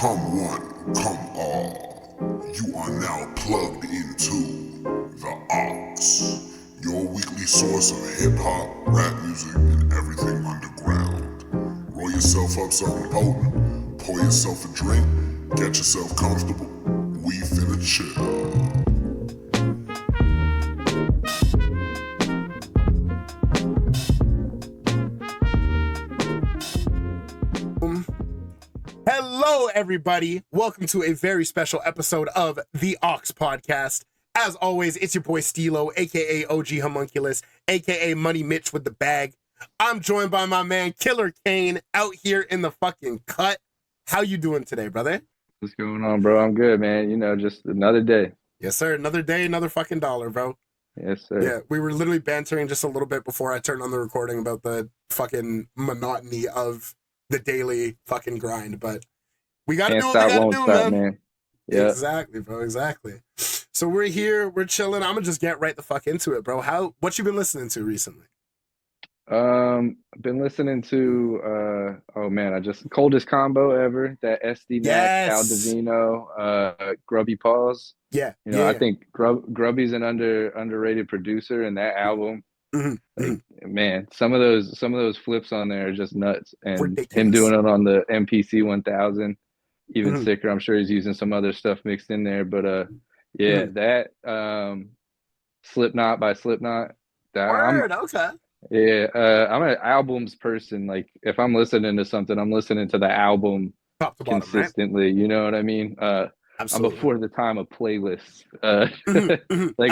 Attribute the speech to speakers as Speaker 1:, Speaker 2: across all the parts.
Speaker 1: Come one, come all. You are now plugged into The Aux, your weekly source of hip-hop, rap music, and everything underground. Roll yourself up something potent, pour yourself a drink, get yourself comfortable. We finna chill.
Speaker 2: Hello, everybody. Welcome to a very special episode of the TheAuxPodcast. As always, it's your boy Steelo, aka OG Homunculus, aka Money Mitch with the bag. I'm joined by my man Killer Kane out here in the fucking cut. How you doing today, brother?
Speaker 3: What's going on, bro? I'm good, man. You know, just another day.
Speaker 2: Yes, sir. Another day, another fucking dollar, bro.
Speaker 3: Yes, sir.
Speaker 2: Yeah, we were literally bantering just a little bit before I turned on the recording about the fucking monotony of the daily fucking grind, but we gotta do what we gotta do, man. Yeah, exactly, bro. Exactly. So we're here, we're chilling. I'm gonna just get right the fuck into it, bro. What you been listening to recently?
Speaker 3: I've been listening to oh man, I just coldest combo ever, that SD Mac, Al Divino, Grubby Paws.
Speaker 2: Yeah.
Speaker 3: You know, I think Grubby's an underrated producer, and that album, like, man, some of those flips on there are just nuts. And ridiculous. Him doing it on the MPC 1000, even sicker. I'm sure he's using some other stuff mixed in there, but yeah, that Slipknot by Slipknot.
Speaker 2: Okay.
Speaker 3: Yeah, I'm an albums person. Like, if I'm listening to something, I'm listening to the album
Speaker 2: top to bottom,
Speaker 3: consistently. Right? You know what I mean? I'm before the time of playlists, like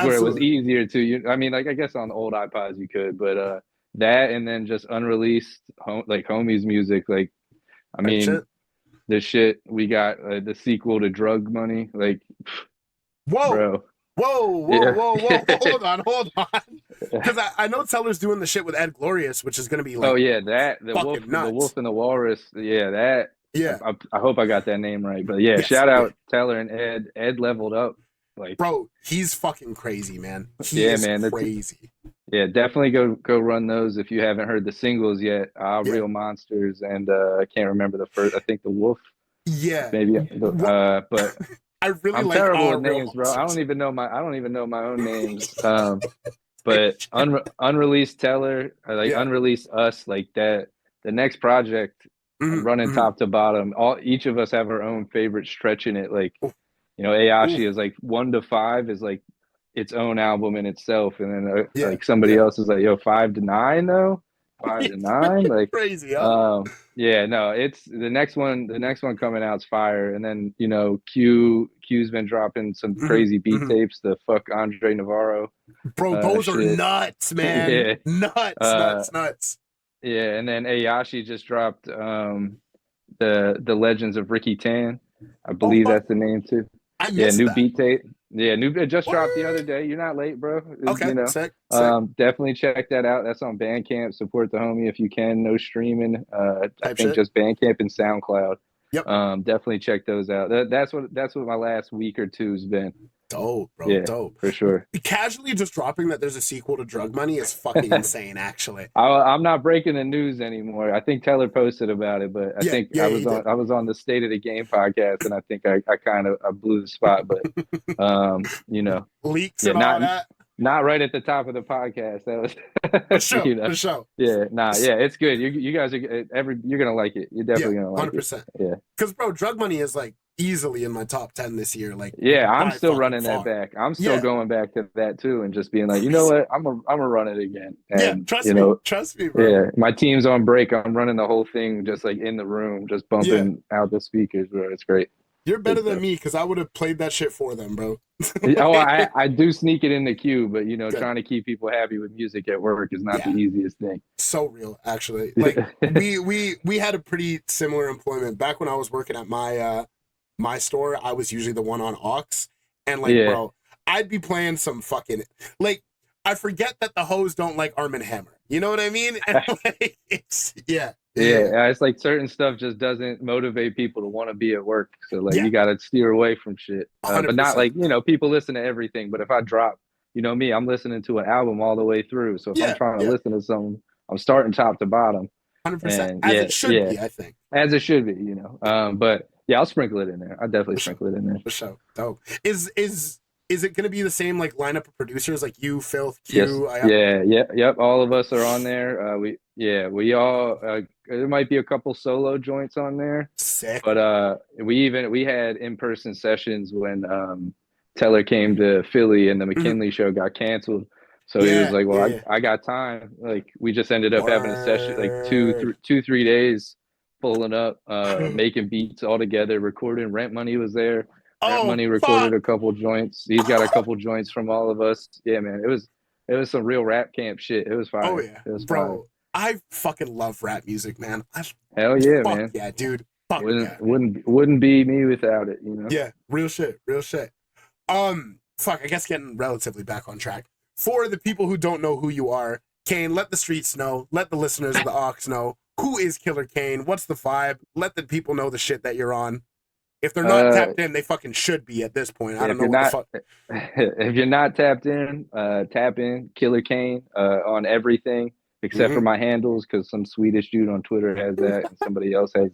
Speaker 3: where it was easier to. I mean, like, I guess on the old iPods you could, but that, and then just unreleased like homies music. Like, I mean, the shit we got, the sequel to Drug Money. Like,
Speaker 2: whoa,
Speaker 3: bro.
Speaker 2: Whoa, hold on. Because I know Teller's doing the shit with Ed Glorious, which is going to be like,
Speaker 3: oh yeah, the Wolf and the Walrus. Yeah, that.
Speaker 2: Yeah.
Speaker 3: I hope I got that name right. But yeah, yes, shout out Teller and Ed. Ed leveled up. Like,
Speaker 2: bro, he's fucking crazy, man.
Speaker 3: Man,
Speaker 2: crazy.
Speaker 3: Yeah, definitely go run those if you haven't heard the singles yet. Real Monsters, and I can't remember the first. I think the Wolf.
Speaker 2: Yeah.
Speaker 3: Maybe. But
Speaker 2: I'm like
Speaker 3: terrible with names, bro. I don't even know my own names. But unreleased Teller, unreleased Us, like that. The next project, running top to bottom. Each of us have our own favorite stretch in it. Like, you know, Ayashi is like 1 to 5 is like its own album in itself, and then like somebody else is like, 5 to 9 though. 5 to 9, like
Speaker 2: crazy. Huh?
Speaker 3: Yeah, no, it's the next one. The next one coming out's fire, and then, you know, Q's been dropping some crazy beat tapes. The fuck Andre Navarro,
Speaker 2: bro, those are nuts, man.
Speaker 3: Yeah.
Speaker 2: nuts.
Speaker 3: Yeah, and then Ayashi just dropped the Legends of Ricky Tan. I believe that's the name too. New beat tape. Yeah, it just dropped the other day. You're not late, bro.
Speaker 2: Okay,
Speaker 3: you know,
Speaker 2: sick.
Speaker 3: Definitely check that out. That's on Bandcamp. Support the homie if you can. No streaming. I think just Bandcamp and SoundCloud.
Speaker 2: Yep.
Speaker 3: Definitely check those out. That's what my last week or two's been.
Speaker 2: Dope, bro.
Speaker 3: Yeah,
Speaker 2: dope
Speaker 3: for sure.
Speaker 2: Casually just dropping that there's a sequel to Drug Money is fucking insane. Actually,
Speaker 3: I'm not breaking the news anymore. I think Taylor posted about it, but I was on the State of the Game podcast, and I think I kind of blew the spot. But you know,
Speaker 2: leaks and all that.
Speaker 3: Not right at the top of the podcast. That was
Speaker 2: for sure.
Speaker 3: You know?
Speaker 2: For sure.
Speaker 3: Yeah, it's good. You guys are you're gonna like it. You're definitely gonna like 100%. It. Yeah,
Speaker 2: because bro, Drug Money is like easily in my top 10 this year. Like,
Speaker 3: yeah, I'm still running that back. I'm still going back to that too, and just being like, you know what, I'm gonna run it again. And,
Speaker 2: trust me, bro.
Speaker 3: Yeah, my team's on break. I'm running the whole thing just like in the room, just bumping out the speakers, bro. It's great.
Speaker 2: You're better than me because I would have played that shit for them, bro.
Speaker 3: I do sneak it in the queue, but you know, trying to keep people happy with music at work is not the easiest thing.
Speaker 2: So real, actually. Like we had a pretty similar employment back when I was working at my store. I was usually the one on Aux, and like, bro, I'd be playing some fucking, like, I forget that the hoes don't like Arm & Hammer. You know what I mean? And like, it's
Speaker 3: it's like certain stuff just doesn't motivate people to want to be at work. So like, you got to steer away from shit, but not like, you know, people listen to everything. But if I drop, you know me, I'm listening to an album all the way through. So if I'm trying to listen to something, I'm starting top to bottom.
Speaker 2: 100%. As it should be, I think.
Speaker 3: As it should be, you know. But Yeah, I'll sprinkle it in there. I'll definitely sprinkle it in there.
Speaker 2: For sure. Dope. Is it going to be the same like lineup of producers like you, Phil, Q?
Speaker 3: Yes. Yep. All of us are on there. We all. There might be a couple solo joints on there.
Speaker 2: Sick.
Speaker 3: But we had in-person sessions when Teller came to Philly and the McKinley show got canceled. So he was like, "Well, I got time." Like we just ended up having a session like 3 days, pulling up, making beats all together, recording. Rent Money was there. Rent Money recorded a couple joints. He's got a couple joints from all of us. Yeah, man, it was some real rap camp shit. It was fire.
Speaker 2: Oh yeah,
Speaker 3: it was
Speaker 2: bro.
Speaker 3: Fire.
Speaker 2: I fucking love rap music, man.
Speaker 3: Hell yeah, man.
Speaker 2: Yeah, dude. Fuck
Speaker 3: wouldn't be me without it, you know.
Speaker 2: Yeah, real shit. Fuck. I guess getting relatively back on track. For the people who don't know who you are, Kane, let the streets know. Let the listeners of the Aux know. Who is Killer Kane? What's the vibe? Let the people know the shit that you're on. If they're not tapped in, they fucking should be at this point. I don't know what the fuck.
Speaker 3: If you're not tapped in, tap in. Killer Kane on everything except for my handles, because some Swedish dude on Twitter has that and somebody else has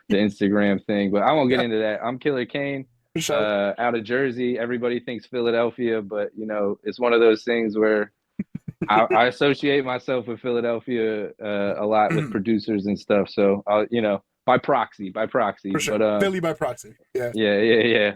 Speaker 3: the Instagram thing. But I won't get into that. I'm Killer Kane, out of Jersey. Everybody thinks Philadelphia, but you know it's one of those things where I associate myself with Philadelphia a lot with producers and stuff. So you know. By proxy. For
Speaker 2: sure.
Speaker 3: But
Speaker 2: Philly by proxy. Yeah.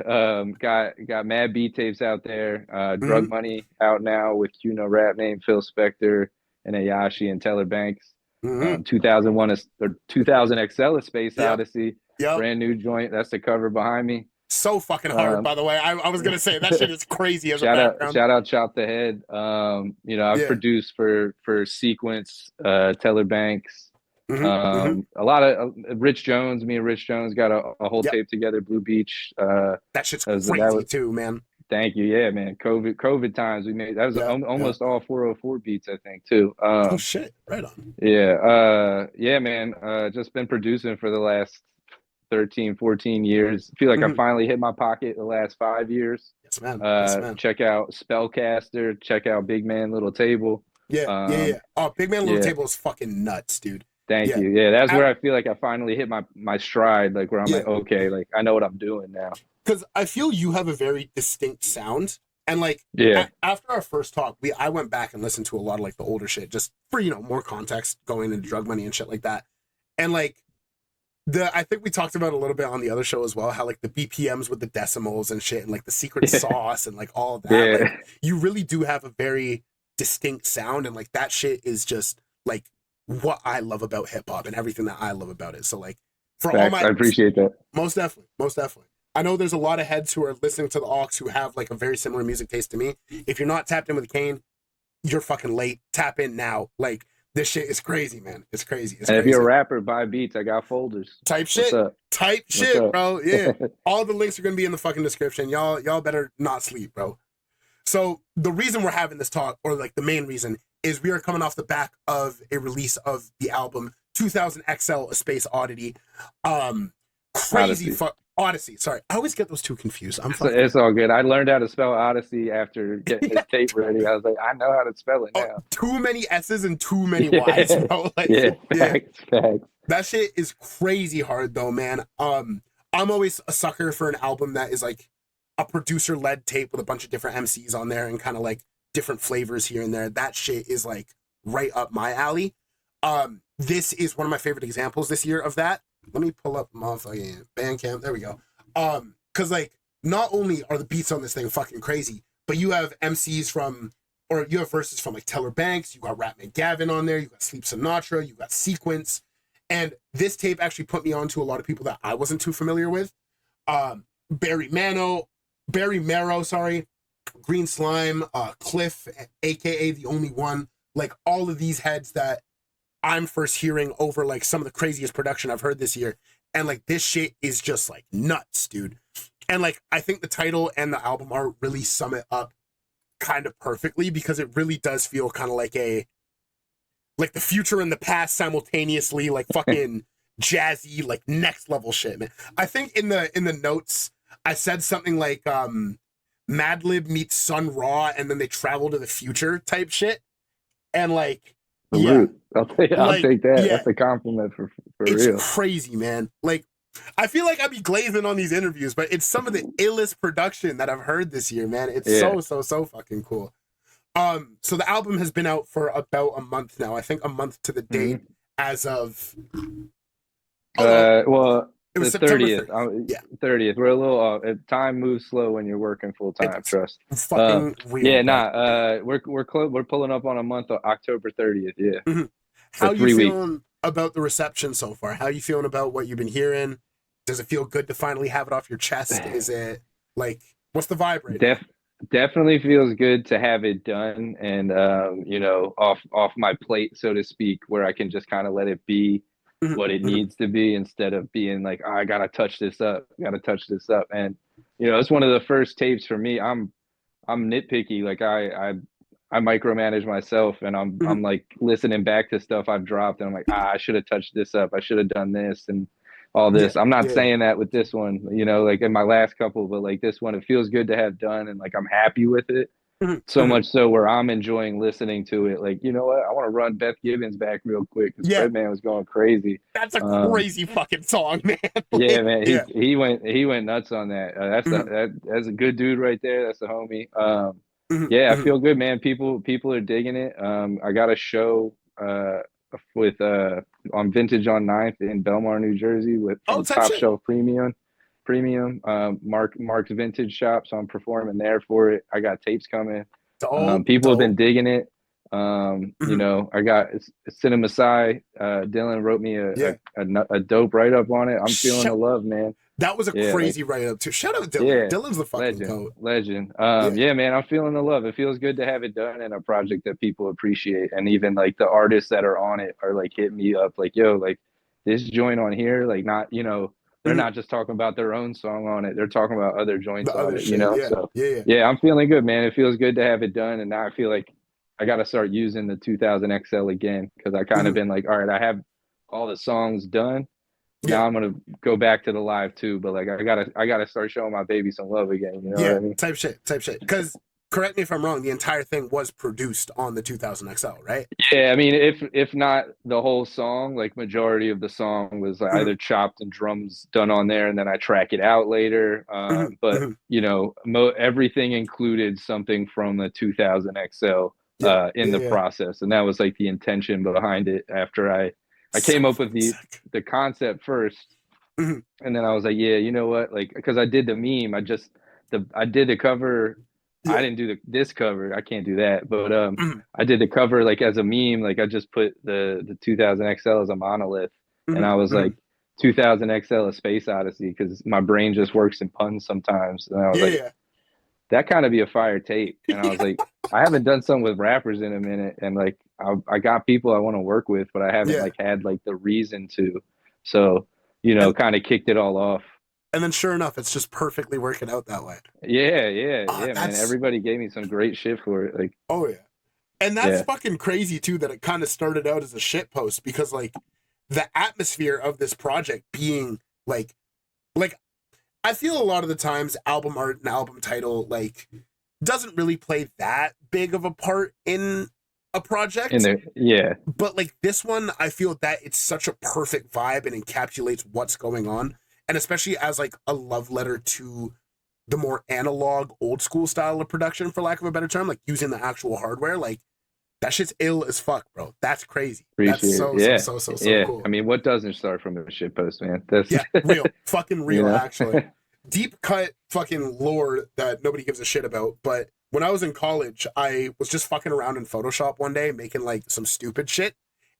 Speaker 3: Got mad beat tapes out there. Drug Money out now with QNO rap name Phil Spector and Ayashi and Teller Banks. 2001 or 2000 XL is Space Odyssey. Yep. Brand new joint. That's the cover behind me.
Speaker 2: So fucking hard, by the way. I was gonna say that shit is crazy as a background.
Speaker 3: Shout out Chop the Head. You know, I've produced for Sequence, Teller Banks. A lot of Rich Jones. Me and Rich Jones got a whole tape together. Blue Beach.
Speaker 2: That shit's crazy too, man.
Speaker 3: Thank you. Yeah, man. COVID times we made that was almost all 404 beats, I think, too.
Speaker 2: Oh shit! Right on.
Speaker 3: Yeah, man. Just been producing for the last 13, 14 years. I feel like I finally hit my pocket the last 5 years.
Speaker 2: Yes, man.
Speaker 3: Check out Spellcaster. Check out Big Man Little Table.
Speaker 2: Yeah. Oh, Big Man Little Table is fucking nuts, dude.
Speaker 3: Thank you. Yeah, that's where I feel like I finally hit my stride, like where I'm like, okay, like I know what I'm doing now.
Speaker 2: Because I feel you have a very distinct sound. And like after our first talk, I went back and listened to a lot of like the older shit just for, you know, more context going into Drug Money and shit like that. And like I think we talked about a little bit on the other show as well, how like the BPMs with the decimals and shit and like the secret sauce and like all of that.
Speaker 3: Yeah.
Speaker 2: Like, you really do have a very distinct sound, and like that shit is just like what I love about hip hop and everything that I love about it. So like for all my,
Speaker 3: I appreciate that.
Speaker 2: Most definitely. I know there's a lot of heads who are listening to the Aux who have like a very similar music taste to me. If you're not tapped in with Kane, you're fucking late. Tap in now. Like this shit is crazy, man. It's crazy.
Speaker 3: And if you're a rapper, buy beats. I got folders.
Speaker 2: Type shit, bro. Yeah. All the links are gonna be in the fucking description. Y'all better not sleep, bro. So the reason we're having this talk, or like the main reason, is we are coming off the back of a release of the album 2000 XL A Space Oddity. Odyssey. Sorry, I always get those two confused.
Speaker 3: It's all good. I learned how to spell Odyssey after getting this tape ready. I was like, I know how to spell it now.
Speaker 2: Too many S's and too many Y's, bro. Like,
Speaker 3: facts.
Speaker 2: That shit is crazy hard though, man. I'm always a sucker for an album that is like a producer-led tape with a bunch of different MCs on there and kind of like different flavors here and there. That shit is like right up my alley. This is one of my favorite examples this year of that. Let me pull up motherfucking Bandcamp. There we go. Cause like not only are the beats on this thing fucking crazy, but you have MCs you have verses from like Teller Banks, you got Rapman Gavin on there, you got Sleep Sinatra, you got Sequence. And this tape actually put me on to a lot of people that I wasn't too familiar with. Barry Marrow, Green Slime, Cliff, aka The Only One, like all of these heads that I'm first hearing over like some of the craziest production I've heard this year. And like this shit is just like nuts, dude. And like I think the title and the album art really sum it up kind of perfectly, because it really does feel kind of like the future and the past simultaneously, like fucking jazzy, like next level shit, man. I think in the notes I said something like Madlib meets Sun Ra and then they travel to the future type shit. And like
Speaker 3: I'll take that. Yeah. That's a compliment for real.
Speaker 2: It's crazy, man. Like I feel like I'd be glazing on these interviews, but it's some of the illest production that I've heard this year, man. It's so fucking cool. So the album has been out for about a month now. I think a month to the date as of.
Speaker 3: Well,
Speaker 2: it was
Speaker 3: the
Speaker 2: September
Speaker 3: 30th.
Speaker 2: 30th.
Speaker 3: 30th. We're a little time moves slow when you're working full time. Trust.
Speaker 2: Fucking real.
Speaker 3: Yeah, we're pulling up on a month of October 30th. Yeah.
Speaker 2: Mm-hmm. How you feeling about the reception so far? How you feeling about what you've been hearing? Does it feel good to finally have it off your chest? Is it like, what's the vibe right now?
Speaker 3: Definitely feels good to have it done and off my plate, so to speak, where I can just kind of let it be what it needs to be instead of being like, oh, I gotta touch this up, and it's one of the first tapes for me. I'm nitpicky, like I micromanage myself, and I'm like listening back to stuff I've dropped, and I'm like, I should have touched this up, I should have done this and all this. I'm not saying that with this one, like in my last couple, but like this one, it feels good to have done, and like I'm happy with it. So much so where I'm enjoying listening to it. Like, you know what? I want to run Beth Gibbons back real quick because Redman was going crazy.
Speaker 2: That's a crazy fucking song, man.
Speaker 3: Yeah, man. He went nuts on that. That's a good dude right there. That's a homie. I feel good, man. People are digging it. I got a show with on Vintage on 9th in Belmar, New Jersey with Top Shelf Premium. Mark's Vintage Shop, so I'm performing there for it. I got tapes coming. People have been digging it. I got Cinema Sci. Dylan wrote me a dope write up on it. I'm feeling the love, man.
Speaker 2: That was a crazy write up too. Shout out to Dylan. Yeah, Dylan's the fucking
Speaker 3: legend. Man, I'm feeling the love. It feels good to have it done in a project that people appreciate, and even like the artists that are on it are like hitting me up like, yo, like this joint on here, like not, they're not just talking about their own song on it. They're talking about other joints on it, I'm feeling good, man. It feels good to have it done. And now I feel like I got to start using the 2000 XL again. Cause I kind of been like, all right, I have all the songs done. Now I'm going to go back to the live too. But like, I gotta start showing my baby some love again. You know what I mean?
Speaker 2: Type shit. Cause correct me if I'm wrong, the entire thing was produced on the 2000 XL, right?
Speaker 3: Yeah, I mean, if not the whole song, like majority of the song was either chopped and drums done on there, and then I track it out later. But everything included something from the 2000 XL in the process, and that was like the intention behind it. After I came up with the concept first, and then I was like, yeah, you know what, like because I did the meme, I did the cover. I didn't do this cover. I can't do that. But I did the cover like as a meme. Like I just put the 2000 XL as a monolith. And I was like 2000 XL a Space Odyssey because my brain just works in puns sometimes. And I was like, that kind of be a fire tape. And I was like, I haven't done something with rappers in a minute. And like I got people I want to work with, but I haven't like had like the reason to. So, kind of kicked it all off.
Speaker 2: And then sure enough, it's just perfectly working out that way.
Speaker 3: Yeah, man. Everybody gave me some great shit for it. Like,
Speaker 2: and that's fucking crazy too, that it kind of started out as a shit post because like the atmosphere of this project being like I feel a lot of the times album art and album title like doesn't really play that big of a part in a project. But like this one, I feel that it's such a perfect vibe and encapsulates what's going on. And especially as like a love letter to the more analog, old school style of production, for lack of a better term, like using the actual hardware, like that shit's ill as fuck, bro. That's crazy. That's so cool.
Speaker 3: I mean, what doesn't start from a shit post, man? That's
Speaker 2: real, fucking real, actually. Deep cut fucking lore that nobody gives a shit about. But when I was in college, I was just fucking around in Photoshop one day, making like some stupid shit,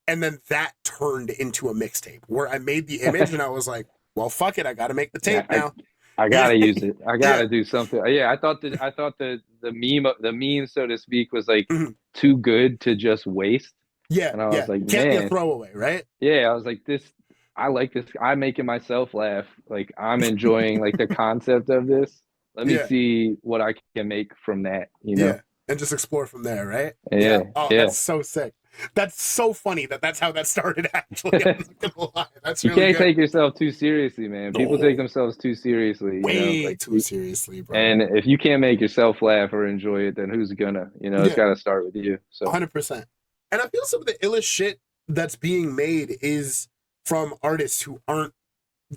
Speaker 2: and then that turned into a mixtape where I made the image, and I was like, well, fuck it. I got to make the tape now.
Speaker 3: I gotta use it. I gotta do something. Yeah, I thought the meme, so to speak, was like too good to just waste.
Speaker 2: Yeah,
Speaker 3: and I was like,
Speaker 2: can't be a throwaway, right?
Speaker 3: Yeah, I was like, I like this. I'm making myself laugh. Like I'm enjoying like the concept of this. Let me see what I can make from that.
Speaker 2: Yeah, and just explore from there, right?
Speaker 3: Yeah.
Speaker 2: That's so sick. That's so funny that's how that started, actually. I'm not gonna lie. That's
Speaker 3: you can't take yourself too seriously, man. People take themselves too seriously.
Speaker 2: Way too seriously, bro.
Speaker 3: And if you can't make yourself laugh or enjoy it, then who's gonna? It's got to start with you. So
Speaker 2: 100%. And I feel some of the illest shit that's being made is from artists who aren't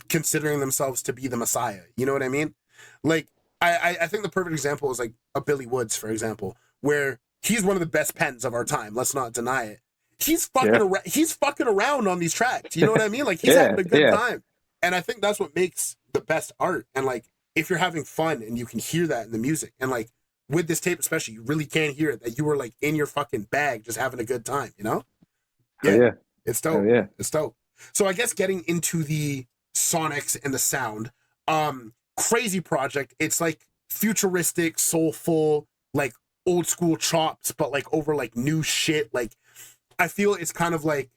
Speaker 2: considering themselves to be the Messiah. You know what I mean? Like, I think the perfect example is like a Billy Woods, for example, where he's one of the best pens of our time. Let's not deny it. He's fucking around on these tracks. You know what I mean? Like, he's having a good time. And I think that's what makes the best art. And like, if you're having fun and you can hear that in the music, and like with this tape especially, you really can hear it, that you were like in your fucking bag just having a good time, you know? Yeah. It's dope. It's dope. So I guess getting into the sonics and the sound, crazy project. It's like futuristic, soulful, like old school chops, but like over like new shit. Like, I feel it's kind of like,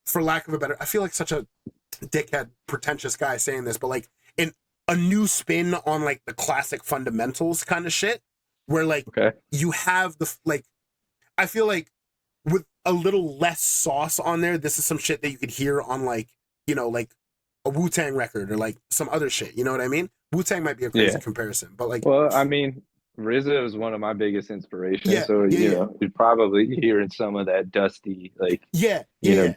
Speaker 2: for lack of a better, I feel like such a dickhead, pretentious guy saying this, but like a new spin on like the classic fundamentals kind of shit, where like you have the like, I feel like with a little less sauce on there, this is some shit that you could hear on like, you know, like a Wu-Tang record or like some other shit. You know what I mean? Wu-Tang might be a crazy comparison, but like,
Speaker 3: well, I mean, RZA is one of my biggest inspirations, you know, you're probably hearing some of that dusty, like, you know,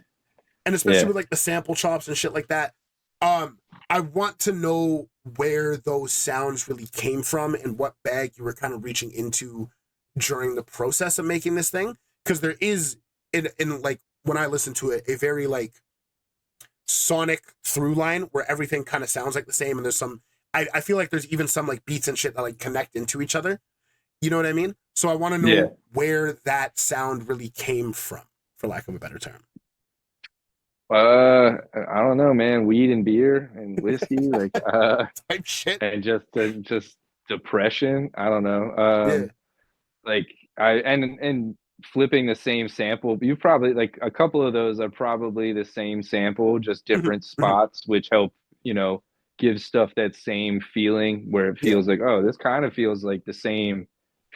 Speaker 2: and especially with like the sample chops and shit like that. I want to know where those sounds really came from and what bag you were kind of reaching into during the process of making this thing, because there is in like, when I listen to it, a very like sonic through line where everything kind of sounds like the same, and there's some, I feel like there's even some like beats and shit that like connect into each other. You know what I mean? So I want to know where that sound really came from, for lack of a better term.
Speaker 3: I don't know, man. Weed and beer and whiskey, like
Speaker 2: type shit,
Speaker 3: and just depression. I don't know. Like and flipping the same sample. You probably like a couple of those are probably the same sample, just different spots, which help, you know, give stuff that same feeling where it feels like, oh, this kind of feels like the same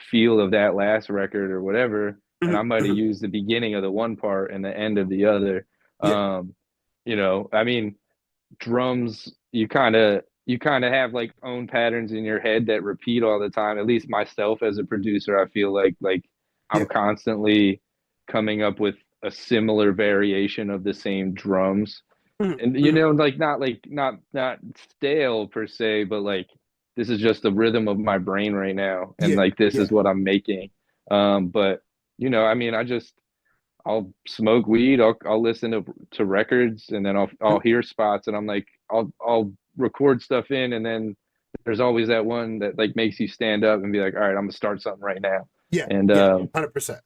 Speaker 3: feel of that last record or whatever. And I might have used the beginning of the one part and the end of the other. You know, I mean, drums, you kind of have like own patterns in your head that repeat all the time. At least myself as a producer, I feel like I'm constantly coming up with a similar variation of the same drums. And you know, like not stale per se, but like this is just the rhythm of my brain right now, and like this is what I'm making. But you know, I mean, I'll smoke weed, I'll listen to records, and then I'll hear spots, and I'm like, I'll record stuff in, and then there's always that one that like makes you stand up and be like, all right, I'm gonna start something right now. And
Speaker 2: 100%.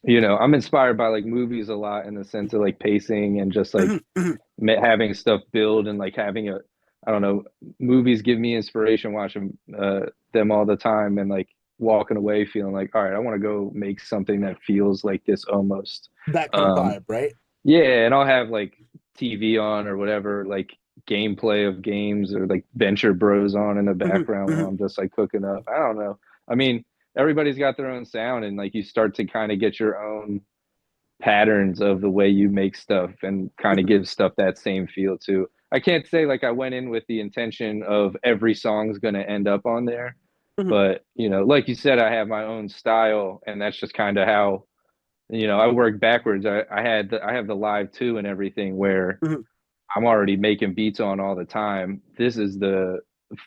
Speaker 3: You know, I'm inspired by like movies a lot in the sense of like pacing and just like having stuff build, and like having I don't know, movies give me inspiration watching them all the time, and like walking away feeling like, all right, I want to go make something that feels like this almost.
Speaker 2: That kind of vibe, right?
Speaker 3: Yeah, and I'll have like TV on or whatever, like gameplay of games or like Venture Bros on in the background while I'm just like cooking up. I don't know. I mean, everybody's got their own sound, and like you start to kind of get your own patterns of the way you make stuff and kind of give stuff that same feel too. I can't say like I went in with the intention of every song's going to end up on there, but you know, like you said, I have my own style, and that's just kind of how, you know, I work backwards. I have the live too and everything where I'm already making beats on all the time. This is the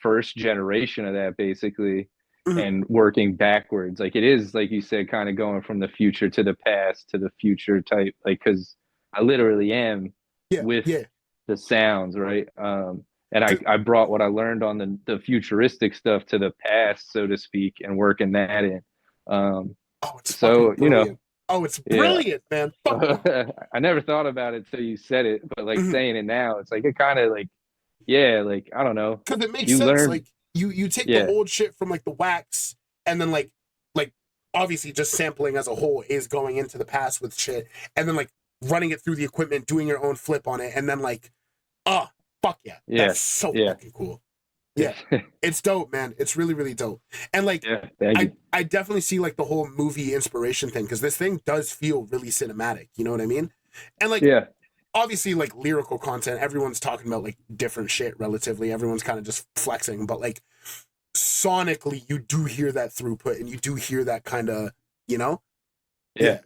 Speaker 3: first generation of that basically. And working backwards, like it is, like you said, kind of going from the future to the past to the future type, like, because I literally am with the sounds, right? And I brought what I learned on the futuristic stuff to the past, so to speak, and working that in. So you know,
Speaker 2: it's brilliant, man.
Speaker 3: I never thought about it till you said it, but like saying it now, it's like it kind of like, like I don't know,
Speaker 2: because it makes sense. Like you take the old shit from like the wax, and then like obviously just sampling as a whole is going into the past with shit, and then like running it through the equipment, doing your own flip on it, and then like, fuck yeah, that's so fucking cool. Yeah, it's dope, man. It's really, really dope. And like, I definitely see like the whole movie inspiration thing, because this thing does feel really cinematic. You know what I mean? And like, obviously, like lyrical content, everyone's talking about like different shit relatively. Everyone's kind of just flexing, but like sonically, you do hear that throughput, and you do hear that kind of, you know? Yeah.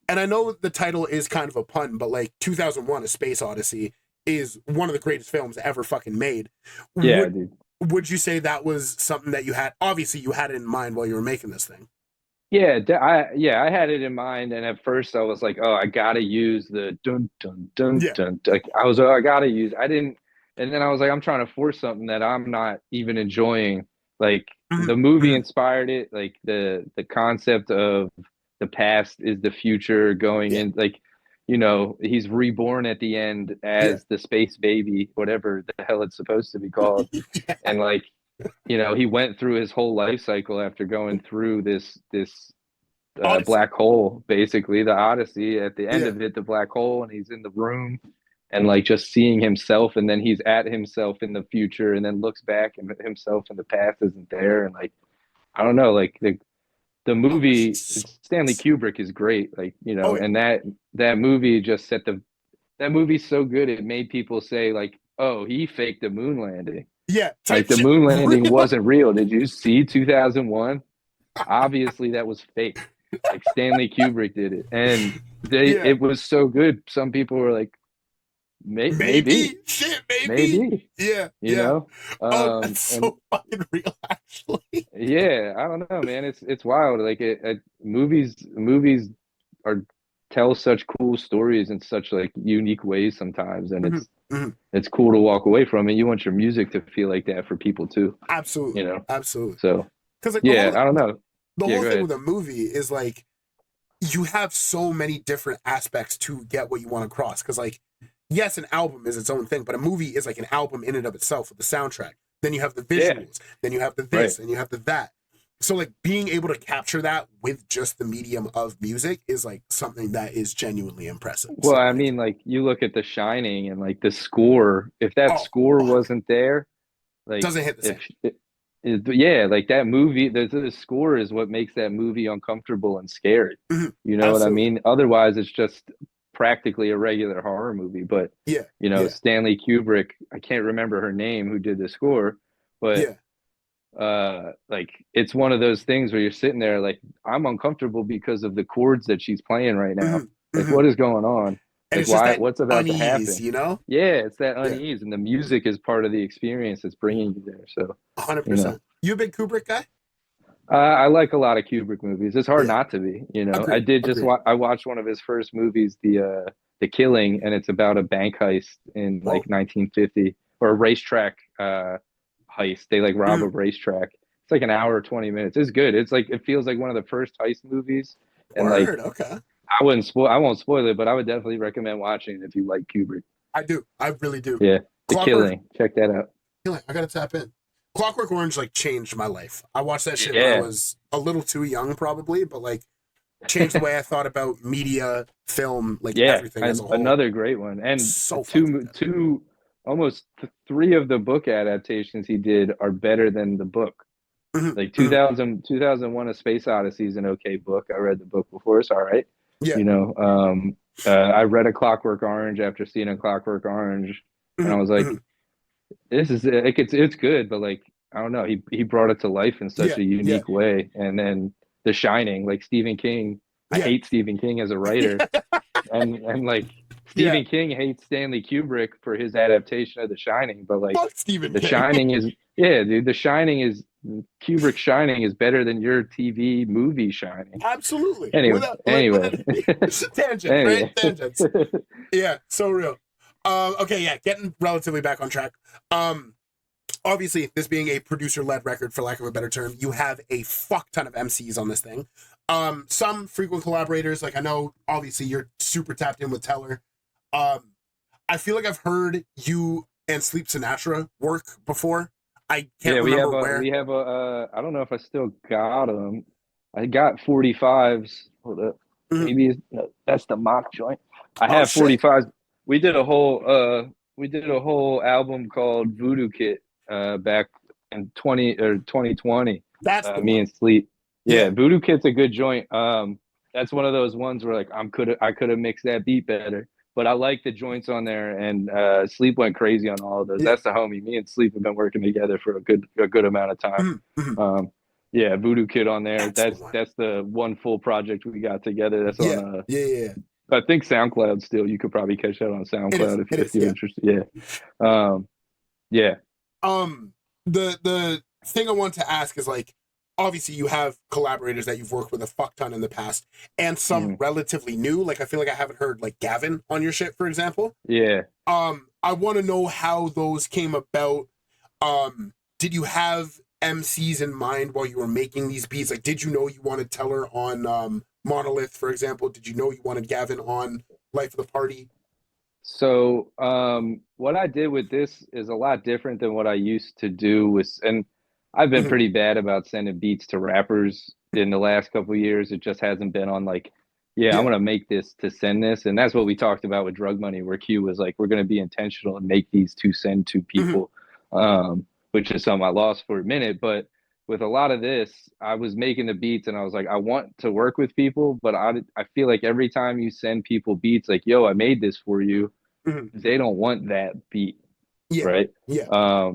Speaker 2: And I know the title is kind of a pun, but like 2001: A Space Odyssey is one of the greatest films ever fucking made.
Speaker 3: Yeah, dude.
Speaker 2: Would you say that was something that you had? Obviously, you had it in mind while you were making this thing.
Speaker 3: Yeah, I had it in mind, and at first I was like, oh, I gotta use the dun dun dun dun. Like, I gotta use. I didn't, and then I was like, I'm trying to force something that I'm not even enjoying. Like the movie inspired it. Like the concept of the past is the future going in. Like, you know, he's reborn at the end as the space baby, whatever the hell it's supposed to be called, and like, you know, he went through his whole life cycle after going through this black hole, basically the Odyssey. At the end of it, the black hole, and he's in the room and like just seeing himself, and then he's at himself in the future, and then looks back and himself in the past isn't there. And like, I don't know, like the movie, Stanley Kubrick is great, like, you know, and that movie just that movie's so good it made people say like, oh, he faked the moon landing.
Speaker 2: Yeah,
Speaker 3: like the moon landing wasn't real. Did you see 2001? Obviously that was fake. Like Stanley Kubrick did it, and it was so good. Some people were like, maybe.
Speaker 2: Yeah,
Speaker 3: you know.
Speaker 2: That's so fucking real, actually.
Speaker 3: Yeah, I don't know, man. It's wild. Like movies tell such cool stories in such like unique ways sometimes, and it's cool to walk away from it. You want your music to feel like that for people too.
Speaker 2: Absolutely,
Speaker 3: you know,
Speaker 2: absolutely.
Speaker 3: So
Speaker 2: because like,
Speaker 3: I don't know.
Speaker 2: The whole thing with a movie is like you have so many different aspects to get what you want across. Because like, yes, an album is its own thing, but a movie is like an album in and of itself with the soundtrack. Then you have the visuals, then you have the this, and you have the that. So like being able to capture that with just the medium of music is like something that is genuinely impressive.
Speaker 3: Well, so, I mean, like you look at The Shining and like the score, if that score wasn't there, like
Speaker 2: doesn't hit the same.
Speaker 3: Yeah, like that movie, the score is what makes that movie uncomfortable and scary. You know what I mean? Otherwise, it's just practically a regular horror movie. But you know, Stanley Kubrick, I can't remember her name who did the score, but like it's one of those things where you're sitting there like, I'm uncomfortable because of the chords that she's playing right now. Like, what is going on?
Speaker 2: And
Speaker 3: like, what's about to happen?
Speaker 2: You know?
Speaker 3: Yeah, it's that unease, and the music is part of the experience that's bringing you there. So
Speaker 2: 100%. You a big Kubrick guy?
Speaker 3: I like a lot of Kubrick movies. It's hard not to be. You know, I did just I watched one of his first movies, The Killing, and it's about a bank heist in like 1950, or a racetrack heist. They like rob a racetrack. It's like an hour 20 minutes. It's good. It's like, it feels like one of the first heist movies. And I won't spoil it, but I would definitely recommend watching it if you like Kubrick.
Speaker 2: I do. I really do.
Speaker 3: Yeah. The Killing. Check that out.
Speaker 2: Killing. I gotta tap in. Clockwork Orange like changed my life. I watched that shit when I was a little too young, probably, but like changed the way I thought about media, film, like everything as a whole.
Speaker 3: Another great one. And so almost three of the book adaptations he did are better than the book. Like 2001 A Space Odyssey is an okay book. I read the book before. It's all right. You know, I read A Clockwork Orange after seeing A Clockwork Orange, and I was like, this is it's good, but like, I don't know, he brought it to life in such a unique way. And then The Shining, like Stephen King, I hate Stephen King as a writer, and like Stephen King hates Stanley Kubrick for his adaptation of The Shining, but like Shining is dude, The Shining is Kubrick Shining is better than your TV movie Shining.
Speaker 2: Absolutely.
Speaker 3: Anyway.
Speaker 2: Tangent, right? Tangents. Yeah, so real. Okay, getting relatively back on track. Obviously, this being a producer-led record, for lack of a better term, you have a fuck ton of MCs on this thing. Some frequent collaborators, like I know, obviously, you're super tapped in with Teller. I feel like I've heard you and Sleep Sinatra work before. I can't remember where.
Speaker 3: We have a, I don't know if I still got them. I got 45s. Hold up. Maybe that's the mock joint. I have 45s. We did a whole album called Voodoo Kit back in 2020.
Speaker 2: That's
Speaker 3: me and Sleep. Yeah, Voodoo Kit's a good joint. That's one of those ones where like I could have mixed that beat better. But I like the joints on there, and Sleep went crazy on all of those. That's the homie. Me and Sleep have been working together for a good amount of time. Voodoo Kid on there. That's the one full project we got together. That's on I think SoundCloud still, you could probably catch that on SoundCloud if you're interested. Yeah. Yeah.
Speaker 2: The thing I want to ask is, like, obviously you have collaborators that you've worked with a fuck ton in the past and some relatively new. Like, I feel like I haven't heard like Gavin on your shit, for example.
Speaker 3: Yeah.
Speaker 2: I want to know how those came about. Did you have MCs in mind while you were making these beats? Like, did you know you wanted Teller on Monolith, for example? Did you know you wanted Gavin on Life of the Party?
Speaker 3: So what I did with this is a lot different than what I used to do with, and I've been pretty bad about sending beats to rappers in the last couple of years. It just hasn't been on like, I'm gonna make this to send this. And that's what we talked about with Drug Money, where Q was like, we're gonna be intentional and make these to send to people, which is something I lost for a minute. But with a lot of this, I was making the beats and I was like, I want to work with people, but I feel like every time you send people beats, like, yo, I made this for you, they don't want that beat, right?
Speaker 2: Yeah.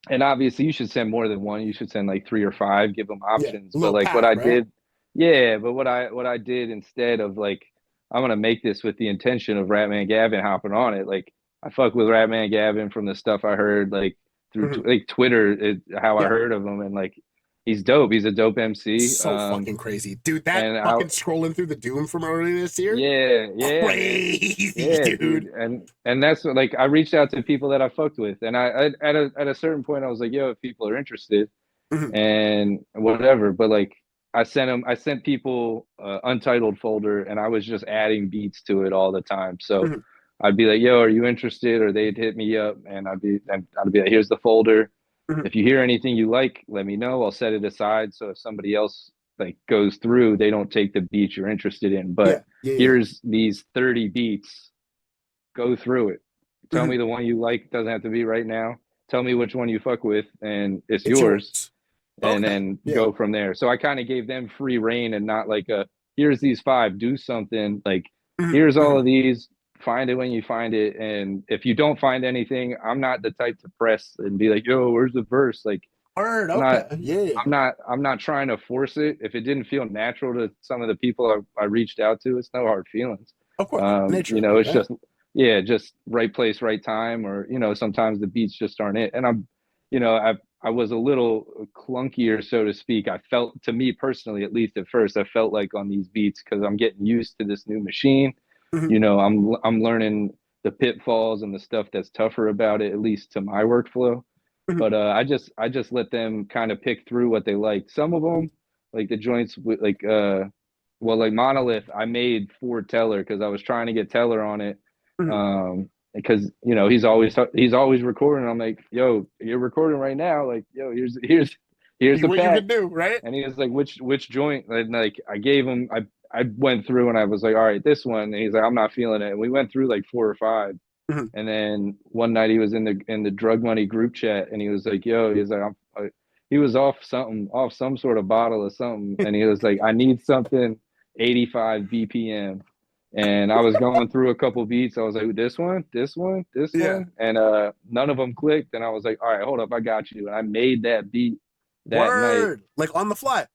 Speaker 3: And obviously you should send more than one. You should send like 3 or 5, give them options. But like
Speaker 2: pack,
Speaker 3: what I
Speaker 2: right?
Speaker 3: did, but what I did instead of like, I'm gonna make this with the intention of Ratman Gavin hopping on it. Like, I fuck with Ratman Gavin from the stuff I heard like through like Twitter, how I heard of him, and like, he's dope. He's a dope MC.
Speaker 2: So fucking crazy, dude. That fucking scrolling through the Doom from earlier this year.
Speaker 3: Yeah,
Speaker 2: crazy, dude.
Speaker 3: And that's what, like, I reached out to people that I fucked with, and I at a certain point I was like, yo, if people are interested, and whatever. But like, I sent people Untitled folder, and I was just adding beats to it all the time. So I'd be like, yo, are you interested? Or they'd hit me up, and I'd be like, here's the folder. If you hear anything you like, let me know. I'll set it aside. So if somebody else like goes through, they don't take the beats you're interested in. But here's these 30 beats. Go through it. Tell me the one you like. Doesn't have to be right now. Tell me which one you fuck with, and it's yours. And then go from there. So I kind of gave them free reign, and not like here's these 5, do something. Like, here's all of these. Find it when you find it. And if you don't find anything, I'm not the type to press and be like, yo, where's the verse? Like, I'm not trying to force it. If it didn't feel natural to some of the people I reached out to, it's no hard feelings.
Speaker 2: Of course.
Speaker 3: Nature, it's just right place, right time. Or, sometimes the beats just aren't it. And I was a little clunkier, so to speak. I felt, to me personally, at least at first, I felt like on these beats, because I'm getting used to this new machine. I'm learning the pitfalls and the stuff that's tougher about it, at least to my workflow. But I just let them kind of pick through what they like. Some of them, like the joints with like like Monolith, I made for Teller because I was trying to get Teller on it. Because he's always recording. I'm like, yo, you're recording right now. Like, yo, here's the
Speaker 2: what
Speaker 3: pack.
Speaker 2: You can do, right?
Speaker 3: And he was like, which joint? And like, I gave him. I went through and I was like, all right, this one. And he's like, I'm not feeling it. And we went through like 4 or 5. And then one night he was in the Drug Money group chat, and he was like, yo, he's like, he was off some sort of bottle or something. And he was like, I need something 85 BPM. And I was going through a couple beats. I was like, this one. And none of them clicked. And I was like, all right, hold up, I got you. And I made that beat that night.
Speaker 2: Like on the fly.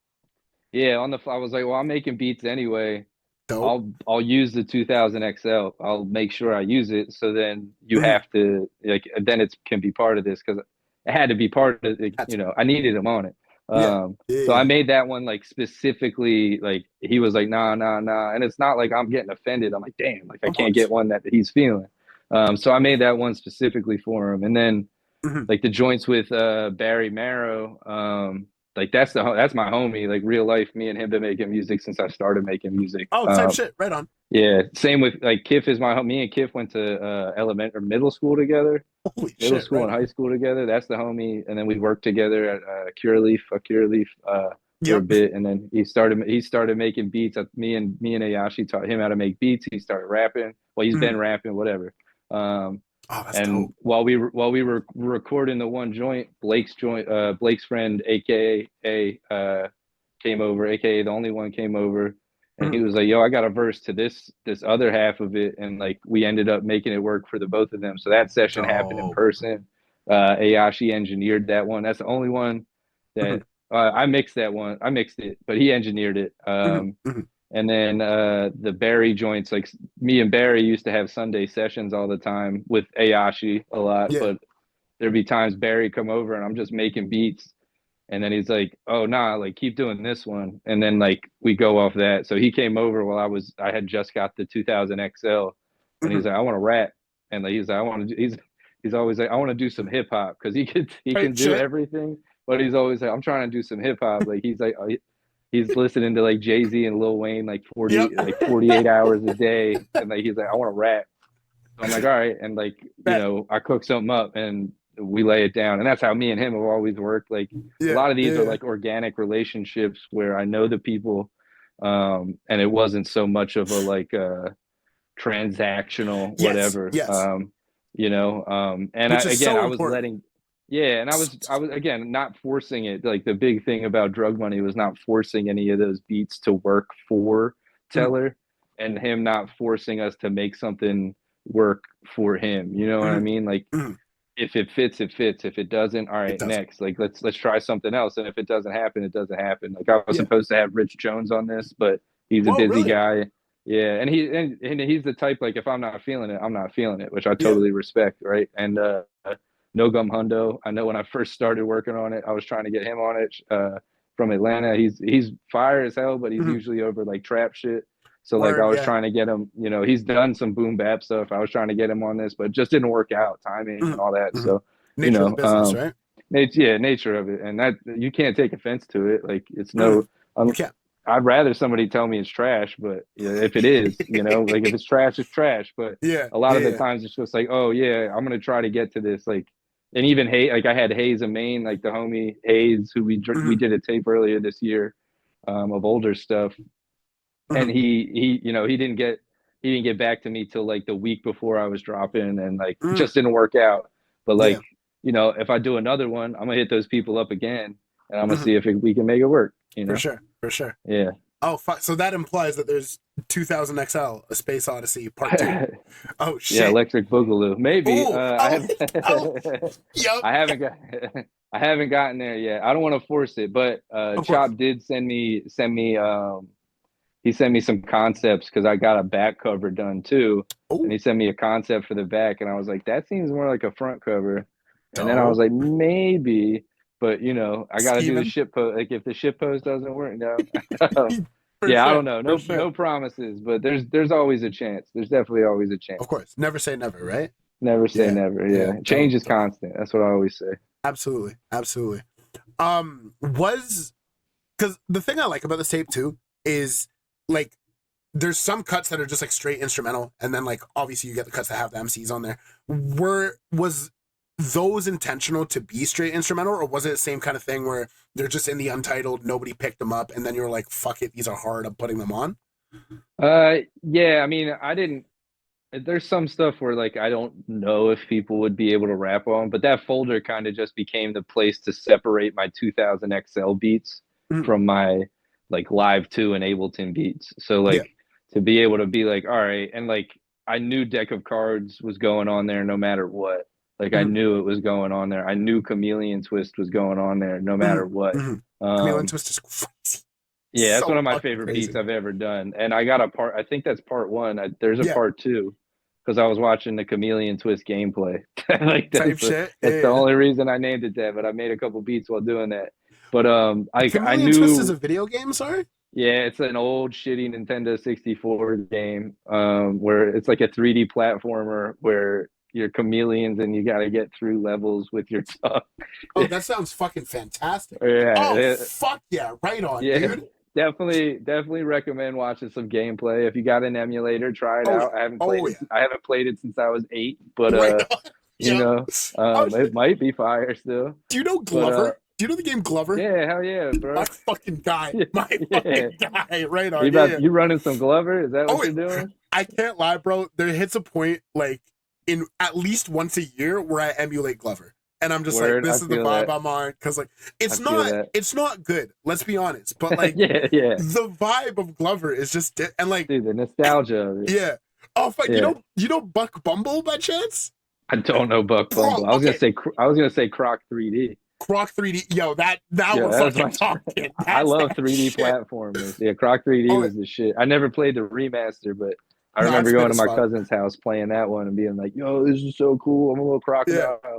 Speaker 3: Yeah, on the fly. I was like, well, I'm making beats anyway. Dope. I'll use the 2000 XL. I'll make sure I use it. So then you have to, like, then it can be part of this, because it had to be part of it. I needed him on it. So I made that one like specifically, like, he was like, nah. And it's not like I'm getting offended. I'm like, damn, like I can't get one that he's feeling. So I made that one specifically for him. And then like the joints with Barry Marrow, like that's my homie, like real life. Me and him been making music since I started making music.
Speaker 2: Same shit, right on.
Speaker 3: Yeah, same with like Kiff is my homie. Me and Kiff went to middle school together. Middle school and high school together. That's the homie. And then we worked together at Cureleaf for a bit. And then he started making beats. Me and Ayashi taught him how to make beats. He started rapping. Well, he's been rapping, whatever.
Speaker 2: That's
Speaker 3: and
Speaker 2: dope.
Speaker 3: while we were recording the one joint, Blake's friend, aka came over, aka the only one, came over, and he was like, yo, I got a verse to this other half of it. And like, we ended up making it work for the both of them. So that session happened in person. Ayashi engineered that one. That's the only one that I mixed that one. I mixed it, but he engineered it. And then the Barry joints, like me and Barry used to have Sunday sessions all the time with Ayashi a lot, but there'd be times Barry come over and I'm just making beats. And then he's like, oh, nah, like keep doing this one. And then like we go off that. So he came over while I had just got the 2000 XL and he's like, I want to rap. And like, he's like, he's always like, I want to do some hip hop because he can do everything. But he's always like, I'm trying to do some hip hop. Like he's like, he's listening to like Jay-Z and Lil Wayne like 48 hours a day. And like, he's like, I want to rap. So I'm like, all right. And like, you know, I cook something up and we lay it down. And that's how me and him have always worked. Like a lot of these are like organic relationships where I know the people and it wasn't so much of a like transactional whatever. You know, and I was letting and I was again not forcing it. Like the big thing about Drug Money was not forcing any of those beats to work for Teller and him not forcing us to make something work for him. You know what I mean? Like if it fits, it fits. If it doesn't, all right, next. Like let's try something else. And if it doesn't happen, it doesn't happen. Like I was supposed to have Rich Jones on this, but he's a busy guy. Yeah, and he's the type like if I'm not feeling it, I'm not feeling it, which I totally respect, right? And No Gum Hundo, I know when I first started working on it, I was trying to get him on it from Atlanta. He's fire as hell, but he's usually over like trap shit. So like I was trying to get him, you know, he's done some boom bap stuff. I was trying to get him on this, but it just didn't work out, timing and all that. So
Speaker 2: nature of the business, right?
Speaker 3: Nature of it, and that you can't take offense to it. Like it's no,
Speaker 2: you can't.
Speaker 3: I'd rather somebody tell me it's trash, but if it is, you know, like if it's trash, it's trash. But a lot of the times it's just like, oh yeah, I'm gonna try to get to this. Like, and even like I had Hayes of Maine, like the homie Hayes, who we did a tape earlier this year of older stuff, and he you know he didn't get back to me till like the week before I was dropping, and like it just didn't work out. But like you know, if I do another one, I'm gonna hit those people up again, and I'm gonna see if we can make it work. You know?
Speaker 2: For sure.
Speaker 3: Yeah.
Speaker 2: Oh, fuck. So that implies that there's 2000 XL, A Space Odyssey Part 2. Oh, shit.
Speaker 3: Yeah, Electric Boogaloo. Maybe. I haven't gotten there yet. I don't want to force it, but Chop did send me he sent me some concepts because I got a back cover done too. And he sent me a concept for the back, and I was like, that seems more like a front cover. And then I was like, maybe. But you know, I gotta do the ship post. Like if the ship post doesn't work, no. I don't know. No promises, but there's always a chance. There's definitely always a chance.
Speaker 2: Of course, never say never, right?
Speaker 3: Never say never. Yeah, change is constant. That's what I always say.
Speaker 2: Absolutely. Because the thing I like about this tape too is like there's some cuts that are just like straight instrumental, and then like obviously you get the cuts that have the MCs on there. Was those intentional to be straight instrumental, or was it the same kind of thing where they're just in the untitled, nobody picked them up, and then you're like, fuck it, these are hard, I'm putting them on?
Speaker 3: Yeah, I mean, there's some stuff where like I don't know if people would be able to rap on, but that folder kind of just became the place to separate my 2000 XL beats from my like Live 2 and Ableton beats. So like to be able to be like, all right, and like I knew Deck of Cards was going on there no matter what. Like I knew it was going on there. I knew Chameleon Twist was going on there no matter what.
Speaker 2: Chameleon Twist is crazy.
Speaker 3: Yeah, that's one of my favorite beats I've ever done. And I got I think that's part 1. There's a part 2 because I was watching the Chameleon Twist gameplay. Like that's the only reason I named it that, but I made a couple beats while doing that. But I knew
Speaker 2: Twist is a video game, sorry?
Speaker 3: Yeah, it's an old shitty Nintendo 64 game where it's like a 3D platformer where you're chameleons and you got to get through levels with your tongue.
Speaker 2: Oh, that sounds fucking fantastic.
Speaker 3: Yeah.
Speaker 2: Fuck yeah, right on, dude.
Speaker 3: Definitely recommend watching some gameplay. If you got an emulator, try it out. I haven't played it since I was 8, but you know, it might be fire still.
Speaker 2: Do you know Glover? Do you know the game Glover?
Speaker 3: Yeah, hell yeah, bro.
Speaker 2: My fucking guy. Right on.
Speaker 3: You running some Glover? Is that what you're doing?
Speaker 2: I can't lie, bro. There hits a point like in at least once a year where I emulate Glover. And I'm just like, this is the vibe I'm on. Because like it's not good, let's be honest. But like the vibe of Glover is just and like
Speaker 3: dude, the nostalgia of it.
Speaker 2: Yeah. Oh fuck, you know Buck Bumble by chance?
Speaker 3: I don't know Buck Bumble. I was gonna say Croc 3D.
Speaker 2: Croc 3D, yo, that we're fucking talking.
Speaker 3: I love 3D platformers. Yeah, Croc 3D was the shit. I never played the remaster, but I remember going to my cousin's house playing that one and being like, yo, this is so cool. I'm a little crocodile.
Speaker 2: Yeah.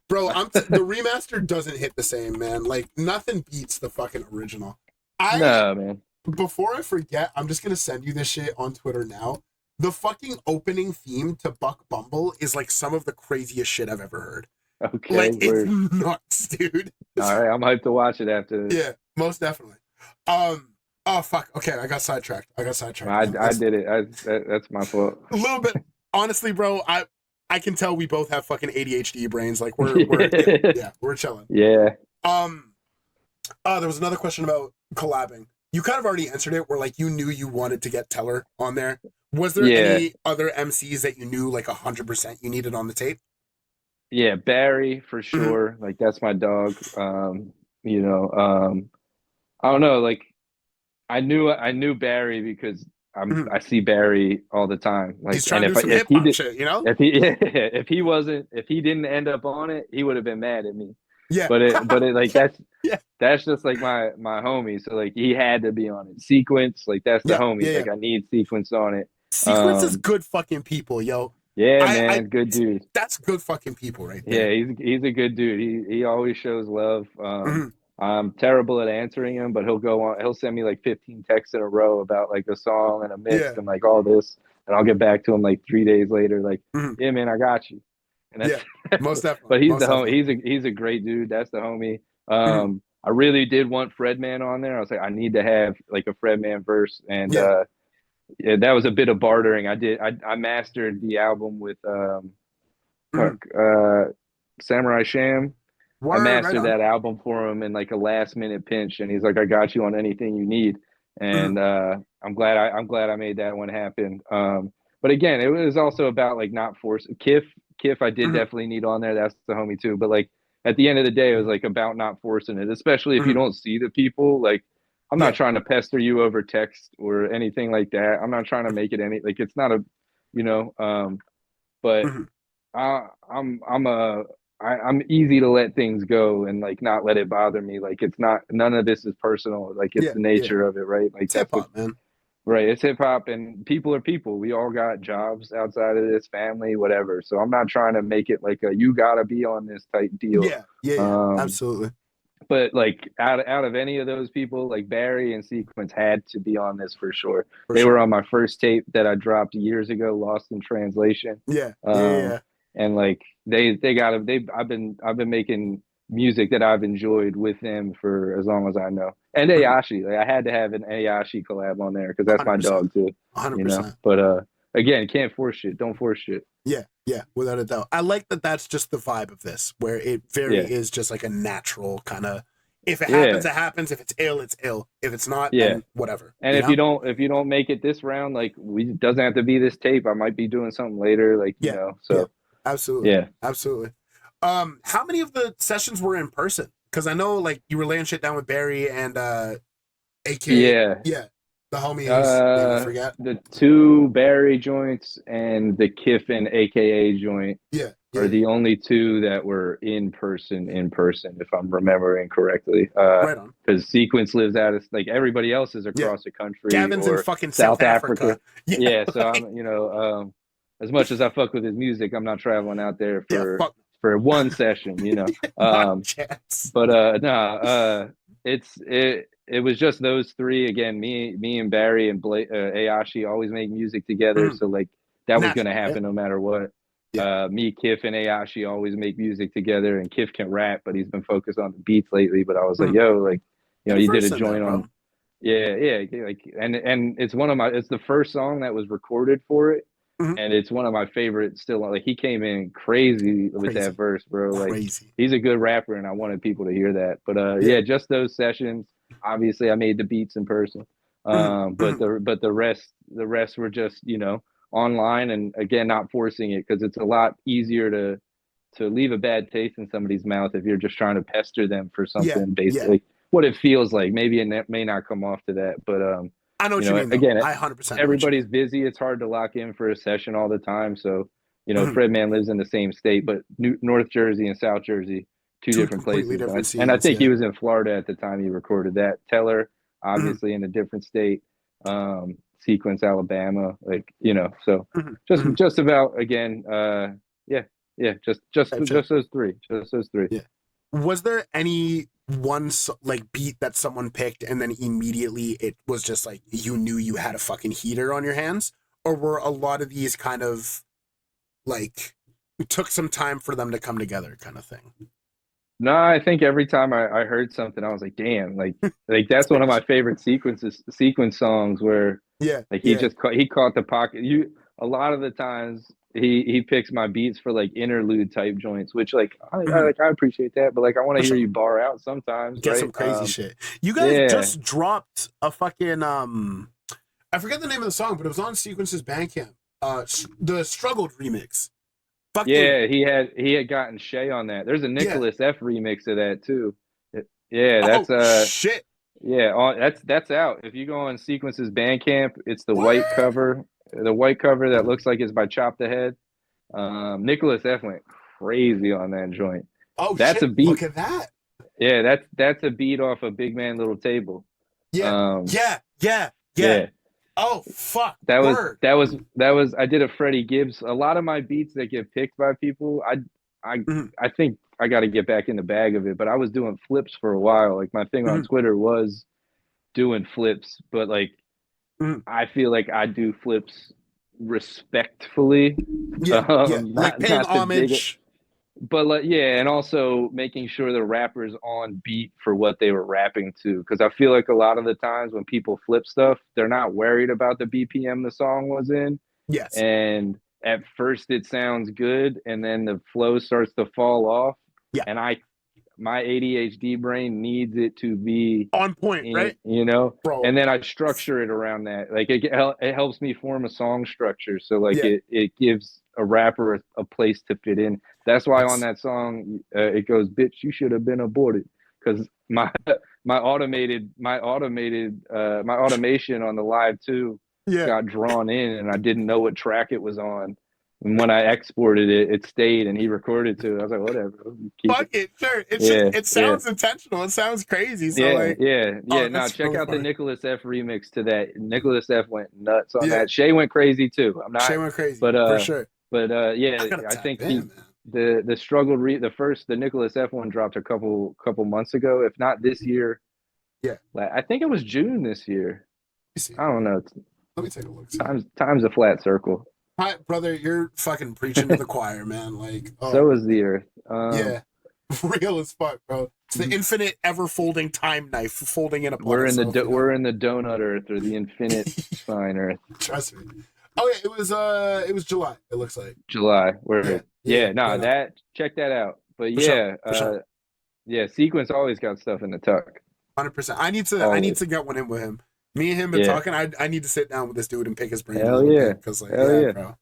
Speaker 2: Bro, the remaster doesn't hit the same, man. Like, nothing beats the fucking original.
Speaker 3: No, man.
Speaker 2: Before I forget, I'm just going to send you this shit on Twitter now. The fucking opening theme to Buck Bumble is like some of the craziest shit I've ever heard.
Speaker 3: Okay.
Speaker 2: Like, it's nuts, dude.
Speaker 3: All right, I'm hyped to watch it after this.
Speaker 2: Yeah, most definitely. Oh, fuck. Okay, I got sidetracked.
Speaker 3: I did it. That's my fault.
Speaker 2: A little bit. Honestly, bro, I can tell we both have fucking ADHD brains. Like, we're we're chilling.
Speaker 3: Yeah.
Speaker 2: There was another question about collabing. You kind of already answered it, where like you knew you wanted to get Teller on there. Was there any other MCs that you knew like 100% you needed on the tape?
Speaker 3: Yeah, Barry for sure. Like that's my dog. You know, I don't know. Like I knew Barry because I see Barry all the time. Like,
Speaker 2: he's trying to do some hip hop shit, you know.
Speaker 3: If he didn't end up on it, he would have been mad at me.
Speaker 2: Yeah,
Speaker 3: but it like that's just like my homie. So like he had to be on it. Sequence, like that's the homie. Yeah. Like I need Sequence on it.
Speaker 2: Sequence is good fucking people, yo.
Speaker 3: Yeah, man, good dude.
Speaker 2: That's good fucking people right there.
Speaker 3: Yeah, he's a good dude. He always shows love. I'm terrible at answering him, but he'll send me like 15 texts in a row about like a song and a mix and like all this, and I'll get back to him like 3 days later, like, yeah, man, I got you. And that's,
Speaker 2: most definitely.
Speaker 3: But he's the homie. He's a great dude. That's the homie. I really did want Fredman on there. I was like, I need to have like a Fredman verse, and that was a bit of bartering. I mastered the album with Samurai Sham. I mastered that album for him in like a last minute pinch, and he's like, I got you on anything you need. And I'm glad I made that one happen. But again, it was also about like not forcing Kiff I did definitely need on there. That's the homie too. But like at the end of the day, it was like about not forcing it, especially if you don't see the people. Like I'm not trying to pester you over text or anything like that. I'm not trying to make it like it's not a, you know, but I'm easy to let things go and like not let it bother me. Like it's not, none of this is personal. Like it's the nature of it, right? Like
Speaker 2: it's hip hop, man.
Speaker 3: Right, it's hip hop, and people are people. We all got jobs outside of this, family, whatever. So I'm not trying to make it like a you gotta be on this type deal.
Speaker 2: Yeah, absolutely.
Speaker 3: But like out of any of those people, like Barry and Sequence had to be on this for sure. They were on my first tape that I dropped years ago, Lost in Translation. And like I've been making music that I've enjoyed with them for as long as I know. And Ayashi, like I had to have an Ayashi collab on there because that's 100%. My dog too. 100%. You know? But again, can't force shit. Don't force shit.
Speaker 2: Yeah, without a doubt. I like that. That's just the vibe of this, where it is just like a natural kind of. If it happens, it happens. If it's ill, it's ill. If it's not, then whatever.
Speaker 3: And if you don't make it this round, like it doesn't have to be this tape. I might be doing something later, like you know. So
Speaker 2: absolutely, absolutely. How many of the sessions were in person? Because I know like you were laying shit down with Barry and AKA the homie I forget.
Speaker 3: The 2 Barry joints and the Kiff and AKA joint are the only 2 that were in person, if I'm remembering correctly.
Speaker 2: Right on.
Speaker 3: Because Sequence lives out of like everybody else is across the country.
Speaker 2: Gavin's in fucking South Africa.
Speaker 3: So I'm, you know, as much as I fuck with his music, I'm not traveling out there for one session, you know. It was just those 3 again. Me and Barry and Ayashi always make music together, so like that was gonna happen no matter what. Me, Kiff, and Ayashi always make music together, and Kiff can rap, but he's been focused on the beats lately. But I was like, yo, like, you know, you did a joint on, like, and it's it's the first song that was recorded for it. And it's one of my favorites still. Like he came in crazy with that verse, bro. Like he's a good rapper, and I wanted people to hear that. But just those sessions. Obviously, I made the beats in person, but the rest were just, you know, online, and again, not forcing it, because it's a lot easier to leave a bad taste in somebody's mouth if you're just trying to pester them for something. Basically, what it feels like. Maybe it may not come off to that, but
Speaker 2: I know what you mean. Again, I 100%.
Speaker 3: Everybody's busy. It's hard to lock in for a session all the time. So, you know, Fredman lives in the same state, but North Jersey and South Jersey, two different places. Different scenes, and I think he was in Florida at the time he recorded that. Teller, obviously in a different state. Sequence, Alabama, like, you know, so just about, again, just those three.
Speaker 2: Yeah. Was there any one like beat that someone picked and then immediately it was just like you knew you had a fucking heater on your hands, or were a lot of these kind of like it took some time for them to come together kind of thing?
Speaker 3: No, I think every time I heard something, I was like, damn, like that's one of my favorite sequence songs where like he caught the pocket. A lot of the times he picks my beats for like interlude type joints, which like I appreciate that, but like I want to hear you bar out sometimes.
Speaker 2: Get some crazy shit. You guys just dropped a fucking I forget the name of the song, but it was on Sequence's Bandcamp. The Struggled remix.
Speaker 3: Yeah, he had gotten Shay on that. There's a Nicholas F remix of that too. That's
Speaker 2: shit.
Speaker 3: Yeah, that's out. If you go on Sequence's Bandcamp, it's the white cover. The white cover that looks like it's by Chop the Head. Nicholas F went crazy on that joint.
Speaker 2: Oh, that's shit. A beat. Look at that.
Speaker 3: Yeah, that's a beat off of Big Man Little Table.
Speaker 2: Yeah. Oh fuck!
Speaker 3: That was. I did a Freddie Gibbs. A lot of my beats that get picked by people, I think I got to get back in the bag of it. But I was doing flips for a while. Like my thing on Twitter was doing flips, but like I feel like I do flips respectfully.
Speaker 2: Like paying homage.
Speaker 3: But like, and also making sure the rapper's on beat for what they were rapping to. Because I feel like a lot of the times when people flip stuff, they're not worried about the BPM the song was in.
Speaker 2: Yes.
Speaker 3: And at first it sounds good, and then the flow starts to fall off.
Speaker 2: Yeah.
Speaker 3: And my ADHD brain needs it to be
Speaker 2: on point, right?
Speaker 3: You know,
Speaker 2: bro.
Speaker 3: And then I structure it around that. Like it helps me form a song structure. So like it gives a rapper a place to fit in. That's why on that song it goes, "Bitch, you should have been aborted," because my automation on the live too got drawn in, and I didn't know what track it was on. And when I exported it, it stayed, and he recorded to it. I was like, whatever.
Speaker 2: Fuck it, sure. It sounds intentional. It sounds crazy. So
Speaker 3: Now check out the Nicholas F remix to that. Nicholas F went nuts on that. Shay went crazy too.
Speaker 2: Shay went crazy,
Speaker 3: but
Speaker 2: for sure.
Speaker 3: But I think the struggle the Nicholas F one dropped a couple months ago, if not this year.
Speaker 2: Yeah,
Speaker 3: I think it was June this year. I don't know.
Speaker 2: Let me take a look.
Speaker 3: Time's a flat circle.
Speaker 2: Hi, brother, you're fucking preaching to the choir, man. Like,
Speaker 3: so is the earth.
Speaker 2: Real as fuck, bro. It's the infinite, ever-folding time knife, folding in a.
Speaker 3: We're in the donut earth, or the infinite spine earth.
Speaker 2: Trust me. Oh yeah, it was July. It looks like
Speaker 3: July. Check that out. But for sure. Sequence always got stuff in the tuck.
Speaker 2: 100%. I need to get one in with him. Me and him been talking. I need to sit down with this dude and pick his brain.
Speaker 3: Hell yeah.
Speaker 2: Because bro.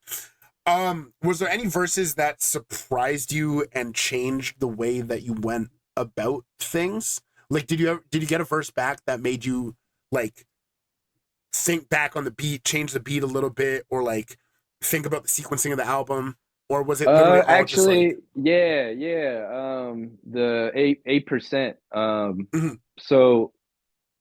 Speaker 2: Was there any verses that surprised you and changed the way that you went about things? Like, did you get a verse back that made you like think back on the beat, change the beat a little bit, or like think about the sequencing of the album? Or was it literally all
Speaker 3: actually just like... the 8%. So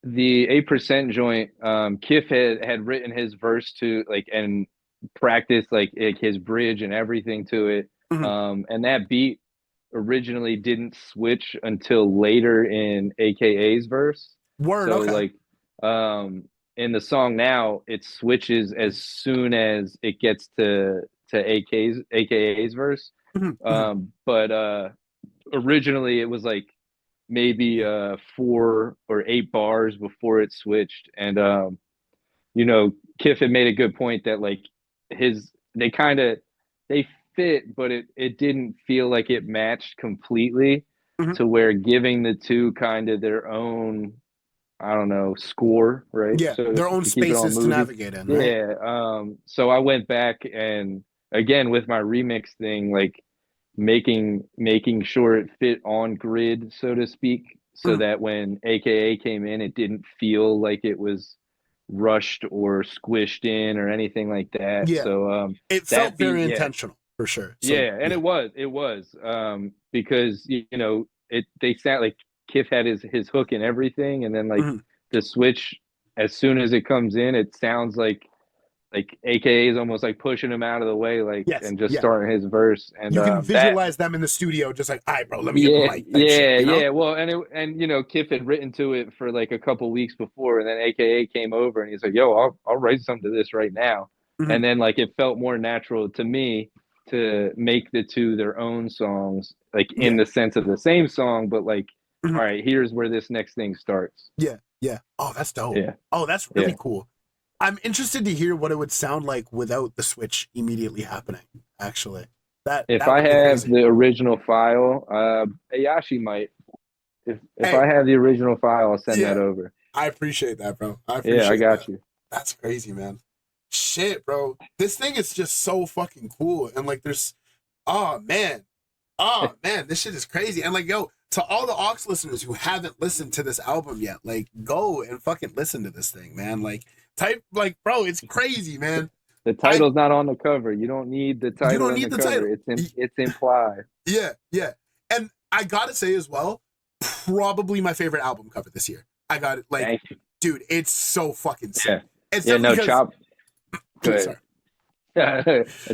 Speaker 3: the 8% joint, Kif had written his verse to like and practiced like his bridge and everything to it. And that beat originally didn't switch until later in AKA's verse. Like in the song now, it switches as soon as it gets to AKA's verse. But originally it was like maybe 4 or 8 bars before it switched. And Kif had made a good point that like they fit, but it didn't feel like it matched completely to where giving the two kind of their own, I don't know, score, right?
Speaker 2: Yeah, so their own spaces to navigate in. Right?
Speaker 3: Yeah. So I went back and again with my remix thing, like making sure it fit on grid, so to speak, so that when AKA came in, it didn't feel like it was rushed or squished in or anything like that.
Speaker 2: Yeah.
Speaker 3: So
Speaker 2: it felt very intentional for sure. So,
Speaker 3: and it was because they sound like Kif had his hook and everything, and then like the switch, as soon as it comes in, it sounds like AKA is almost like pushing him out of the way, like, and just starting his verse. And
Speaker 2: you can visualize them in the studio, just like, all right, bro, let me get the mic. Shit, you know?
Speaker 3: Well, and you know, Kif had written to it for like a couple weeks before, and then AKA came over and he's like, yo, I'll write something to this right now. And then like it felt more natural to me to make the two their own songs, like in the sense of the same song, but like, all right, here's where this next thing starts.
Speaker 2: Yeah. Oh, that's dope.
Speaker 3: Yeah.
Speaker 2: Oh, that's really cool. I'm interested to hear what it would sound like without the switch immediately happening, actually.
Speaker 3: If I have the original file, Ayashi might. If I have the original file, I'll send that over.
Speaker 2: I appreciate that, bro. I
Speaker 3: got you.
Speaker 2: That's crazy, man. Shit, bro. This thing is just so fucking cool. And like there's man, this shit is crazy. And like, yo, to all the Aux listeners who haven't listened to this album yet, like go and fucking listen to this thing, man. Like bro, it's crazy, man.
Speaker 3: The title's not on the cover. You don't need the title. You don't need the title. It's implied.
Speaker 2: Yeah. And I gotta say as well, probably my favorite album cover this year. I got it. Like, dude, it's so fucking sick.
Speaker 3: Chop. Good.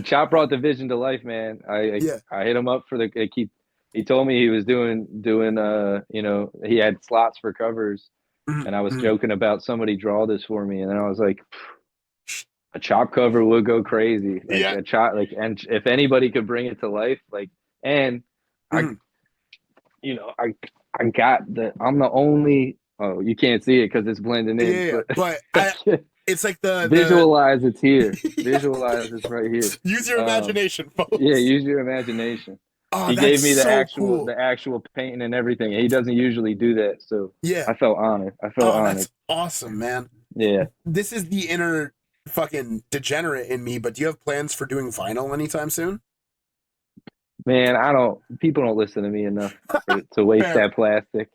Speaker 3: Chop brought the vision to life, man. I hit him up for he told me he was doing you know, he had slots for covers, and I was joking about somebody draw this for me, and then I was like, a Chop cover would go crazy. Like, a Chop, like, and if anybody could bring it to life, like, and I'm the only. Oh, you can't see it because it's blending in.
Speaker 2: But it's like
Speaker 3: visualize it's here. Visualize it's right here.
Speaker 2: Use your imagination, folks.
Speaker 3: Yeah, use your imagination.
Speaker 2: Oh,
Speaker 3: he gave me the actual painting and everything. He doesn't usually do that, so I felt honored.
Speaker 2: That's awesome, man.
Speaker 3: Yeah.
Speaker 2: This is the inner fucking degenerate in me, but do you have plans for doing vinyl anytime soon?
Speaker 3: Man, people don't listen to me enough to waste that plastic.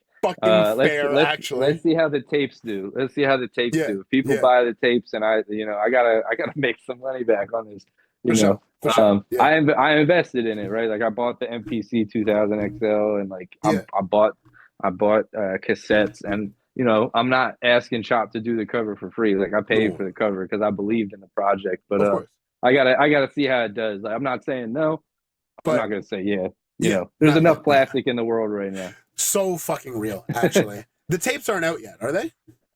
Speaker 2: Actually.
Speaker 3: Let's see how the tapes do. If people buy the tapes, and I gotta make some money back on this. For sure. I invested in it, right? Like I bought the MPC 2000 XL, and like I bought cassettes, and you know, I'm not asking Chop to do the cover for free. Like I paid for the cover because I believed in the project. But I gotta see how it does. Like, I'm not saying no. I'm not gonna say yeah. You know, there's enough plastic in the world right now.
Speaker 2: So fucking real, actually. The tapes aren't out yet, are they?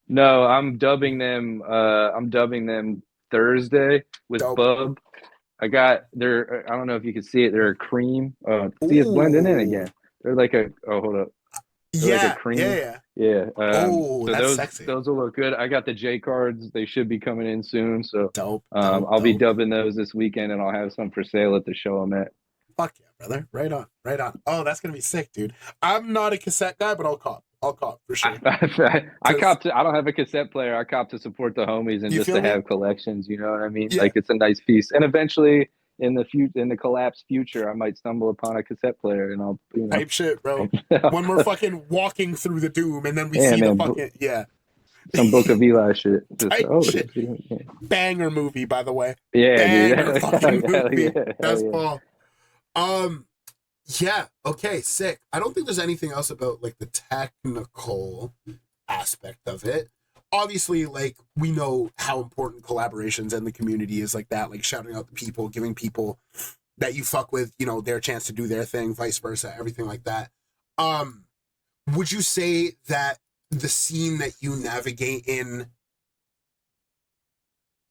Speaker 3: No, I'm dubbing them Thursday with Bub. I don't know if you can see it. They're a cream. See, it's blending in again. They're like hold up. They're like a cream. Yeah.
Speaker 2: That's sexy.
Speaker 3: Those will look good. I got the J cards. They should be coming in soon. So
Speaker 2: dope.
Speaker 3: I'll be dubbing those this weekend, and I'll have some for sale at the show I'm at.
Speaker 2: Fuck yeah, brother. Right on. Oh, that's gonna be sick, dude. I'm not a cassette guy, but I'll cop for sure.
Speaker 3: I don't have a cassette player. I cop to support the homies and just to have collections. You know what I mean? Yeah. Like it's a nice piece. And eventually, in the collapsed future, I might stumble upon a cassette player, and I'll
Speaker 2: type shit, bro. When we're fucking walking through the doom, and then we see the fucking
Speaker 3: some Book of Eli shit.
Speaker 2: Shit. Banger movie, by the way.
Speaker 3: Yeah,
Speaker 2: banger
Speaker 3: dude.
Speaker 2: fucking movie. That's Paul. Yeah, okay, sick. I don't think there's anything else about like the technical aspect of it. Obviously, like we know how important collaborations and the community is like that, like shouting out the people, giving people that you fuck with, you know, their chance to do their thing, vice versa, everything like that. Would you say that the scene that you navigate in?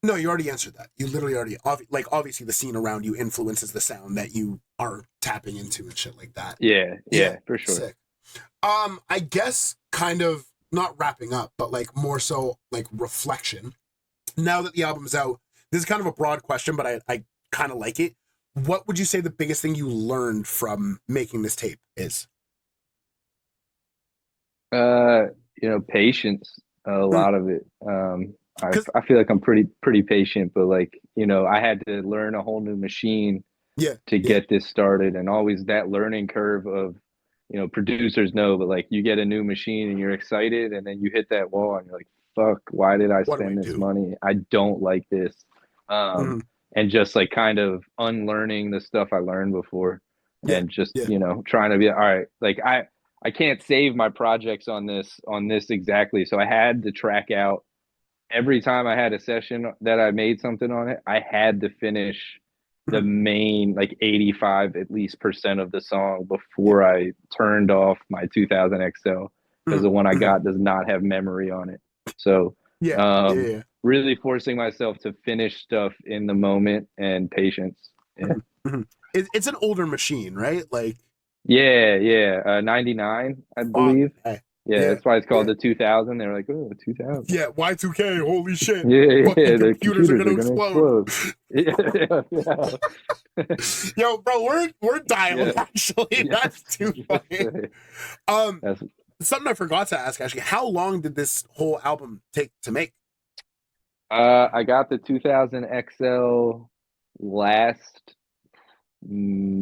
Speaker 2: No, you already answered that. You literally already, obviously the scene around you influences the sound that you are tapping into and shit like that.
Speaker 3: Yeah, for sure.
Speaker 2: Sick. I guess kind of not wrapping up, but like more so like reflection. Now that the album's out, this is kind of a broad question, but I kind of like it. What would you say the biggest thing you learned from making this tape is?
Speaker 3: Patience. A lot of it. I feel like I'm pretty patient, but like, you know, I had to learn a whole new machine to get this started, and always that learning curve of, you know, producers know, but like you get a new machine and you're excited, and then you hit that wall and you're like, fuck, why did I spend this money? I don't like this. And just like kind of unlearning the stuff I learned before, and just, you know, trying to be all right. Like I can't save my projects on this exactly. So I had to track out every time I had a session that I made something on it. I had to finish the main like 85 at least % of the song before I turned off my 2000 XL, because the one I got does not have memory on it. So really forcing myself to finish stuff in the moment and patience.
Speaker 2: It's an older machine, right? Like
Speaker 3: 99, I believe. That's why it's called the 2000. They're like, oh, 2000.
Speaker 2: Yeah, Y2K, holy shit.
Speaker 3: The
Speaker 2: computers are gonna explode. Yo, bro, we're dialed actually. That's too funny. Something I forgot to ask, actually, how long did this whole album take to make?
Speaker 3: I got the 2000 XL last March.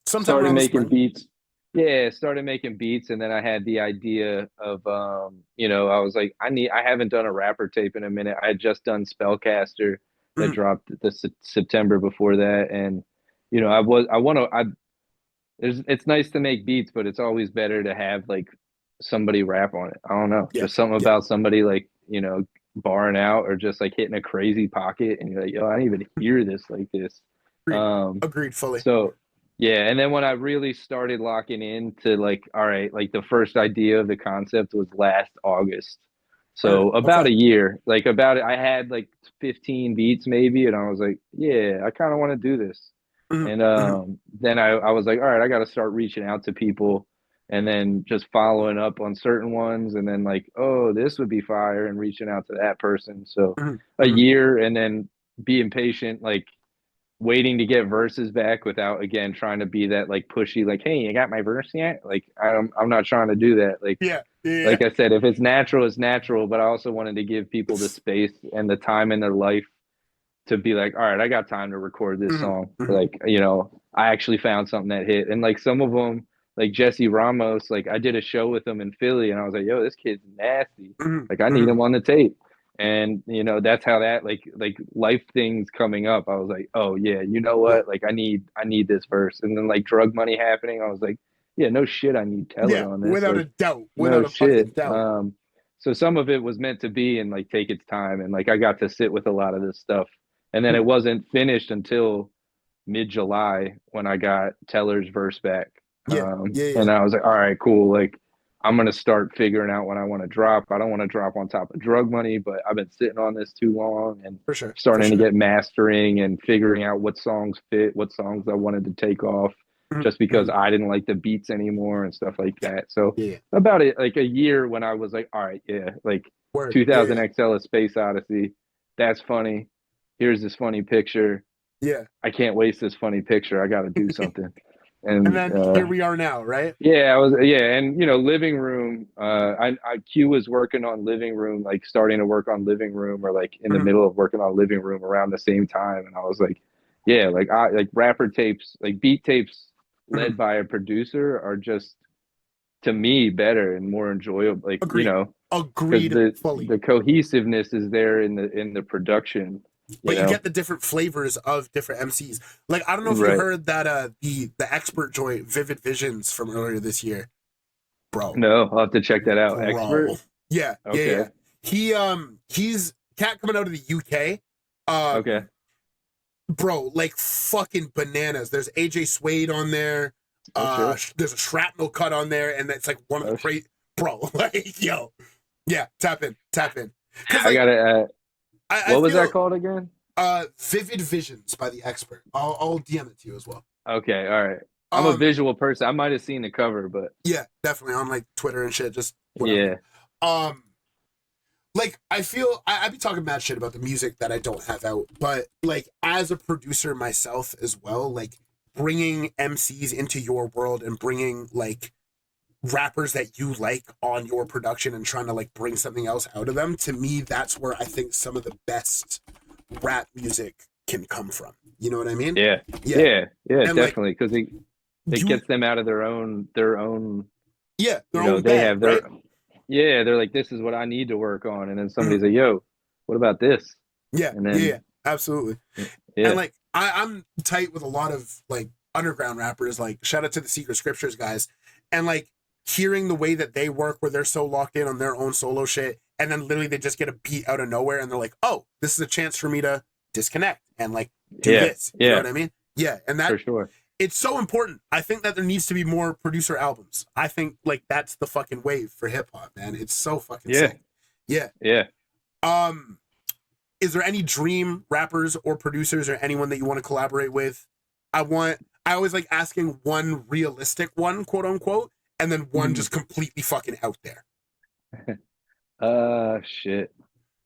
Speaker 3: Started making beats. Started making beats, and then I had the idea of I was like, I haven't done a rapper tape in a minute. I had just done Spellcaster that dropped the September before that, and it's nice to make beats, but it's always better to have like somebody rap on it. I don't know. There's something about somebody like, barring out or just like hitting a crazy pocket and you're like, yo, I didn't even hear this like this.
Speaker 2: Agreed fully.
Speaker 3: So and then when I really started locking into like, all right, like the first idea of the concept was last August. So about a year, I had like 15 beats maybe, and I was like, yeah, I kind of want to do this. And then I was like, all right, I got to start reaching out to people and then just following up on certain ones, and then like, oh, this would be fire, and reaching out to that person. So a year, and then being patient, like waiting to get verses back without, again, trying to be that like pushy, like, hey, you got my verse yet? Like I'm not trying to do that. Like like I said, if it's natural, it's natural. But I also wanted to give people the space and the time in their life to be like, all right, I got time to record this song. Like, I actually found something that hit. And like some of them, like Jesse Ramos, like I did a show with him in Philly, and I was like, yo, this kid's nasty. Like I need him on the tape. And that's how that like life things coming up. I was like, oh yeah, you know what? Like I need this verse. And then like Drug Money happening, I was like, yeah, no shit, I need Teller on this.
Speaker 2: Without
Speaker 3: like,
Speaker 2: a doubt. Without a fucking doubt.
Speaker 3: So some of it was meant to be and like take its time, and like I got to sit with a lot of this stuff. And then it wasn't finished until mid-July when I got Teller's verse back. And I was like, all right, cool. Like, I'm going to start figuring out what I want to drop. I don't want to drop on top of Drug Money, but I've been sitting on this too long, and starting to get mastering and figuring out what songs fit, what songs I wanted to take off, just because I didn't like the beats anymore and stuff like that. So about it, like a year when I was like, all right, like 2000 XL is Space Odyssey. That's funny. Here's this funny picture. I can't waste this funny picture. I got to do something. And
Speaker 2: then here we are now, right?
Speaker 3: And Living Room. Q was working on Living Room, like starting to work on Living Room, or like in the middle of working on Living Room around the same time. And I was like, like rapper tapes, like beat tapes led by a producer are just, to me, better and more enjoyable. Like
Speaker 2: agreed.
Speaker 3: The cohesiveness is there in the production.
Speaker 2: But you get the different flavors of different MCs. Like, I don't know if you heard that the expert joint, Vivid Visions, from earlier this year, bro.
Speaker 3: No, I'll have to check that out.
Speaker 2: Bro.
Speaker 3: Expert.
Speaker 2: Yeah. He's cat coming out of the UK. Bro, like fucking bananas. There's AJ Suede on there. There's a Shrapnel cut on there, and that's like one of the great, bro. Like, yo, tap in. Like,
Speaker 3: I gotta. What was that called again?
Speaker 2: Vivid Visions by The Expert. I'll DM it to you as well.
Speaker 3: Okay, all right. I'm a visual person. I might have seen the cover, but
Speaker 2: yeah, definitely on like Twitter and shit. Just whatever. Like I feel I be talking mad shit about the music that I don't have out, but like as a producer myself as well, like bringing MCs into your world and bringing like rappers that you like on your production and trying to like bring something else out of them, to me that's where I think some of the best rap music can come from. You know what I mean?
Speaker 3: Yeah, definitely, because it gets them out of their own their own
Speaker 2: bag,
Speaker 3: they have their they're like, this is what I need to work on, and then somebody's like, yo, what about this?
Speaker 2: Absolutely. And like I'm tight with a lot of like underground rappers, like shout out to the Secret Scriptures guys, and like hearing the way that they work where they're so locked in on their own solo shit, and then literally they just get a beat out of nowhere and they're like, oh, this is a chance for me to disconnect and like do this. You know what I mean? Yeah. And that,
Speaker 3: for sure,
Speaker 2: it's so important. I think that there needs to be more producer albums. I think like that's the fucking wave for hip hop, man. It's so fucking sick. Yeah.
Speaker 3: Yeah.
Speaker 2: Is there any dream rappers or producers or anyone that you want to collaborate with? I always like asking one realistic one, quote unquote, and then one just completely fucking out there.
Speaker 3: Shit.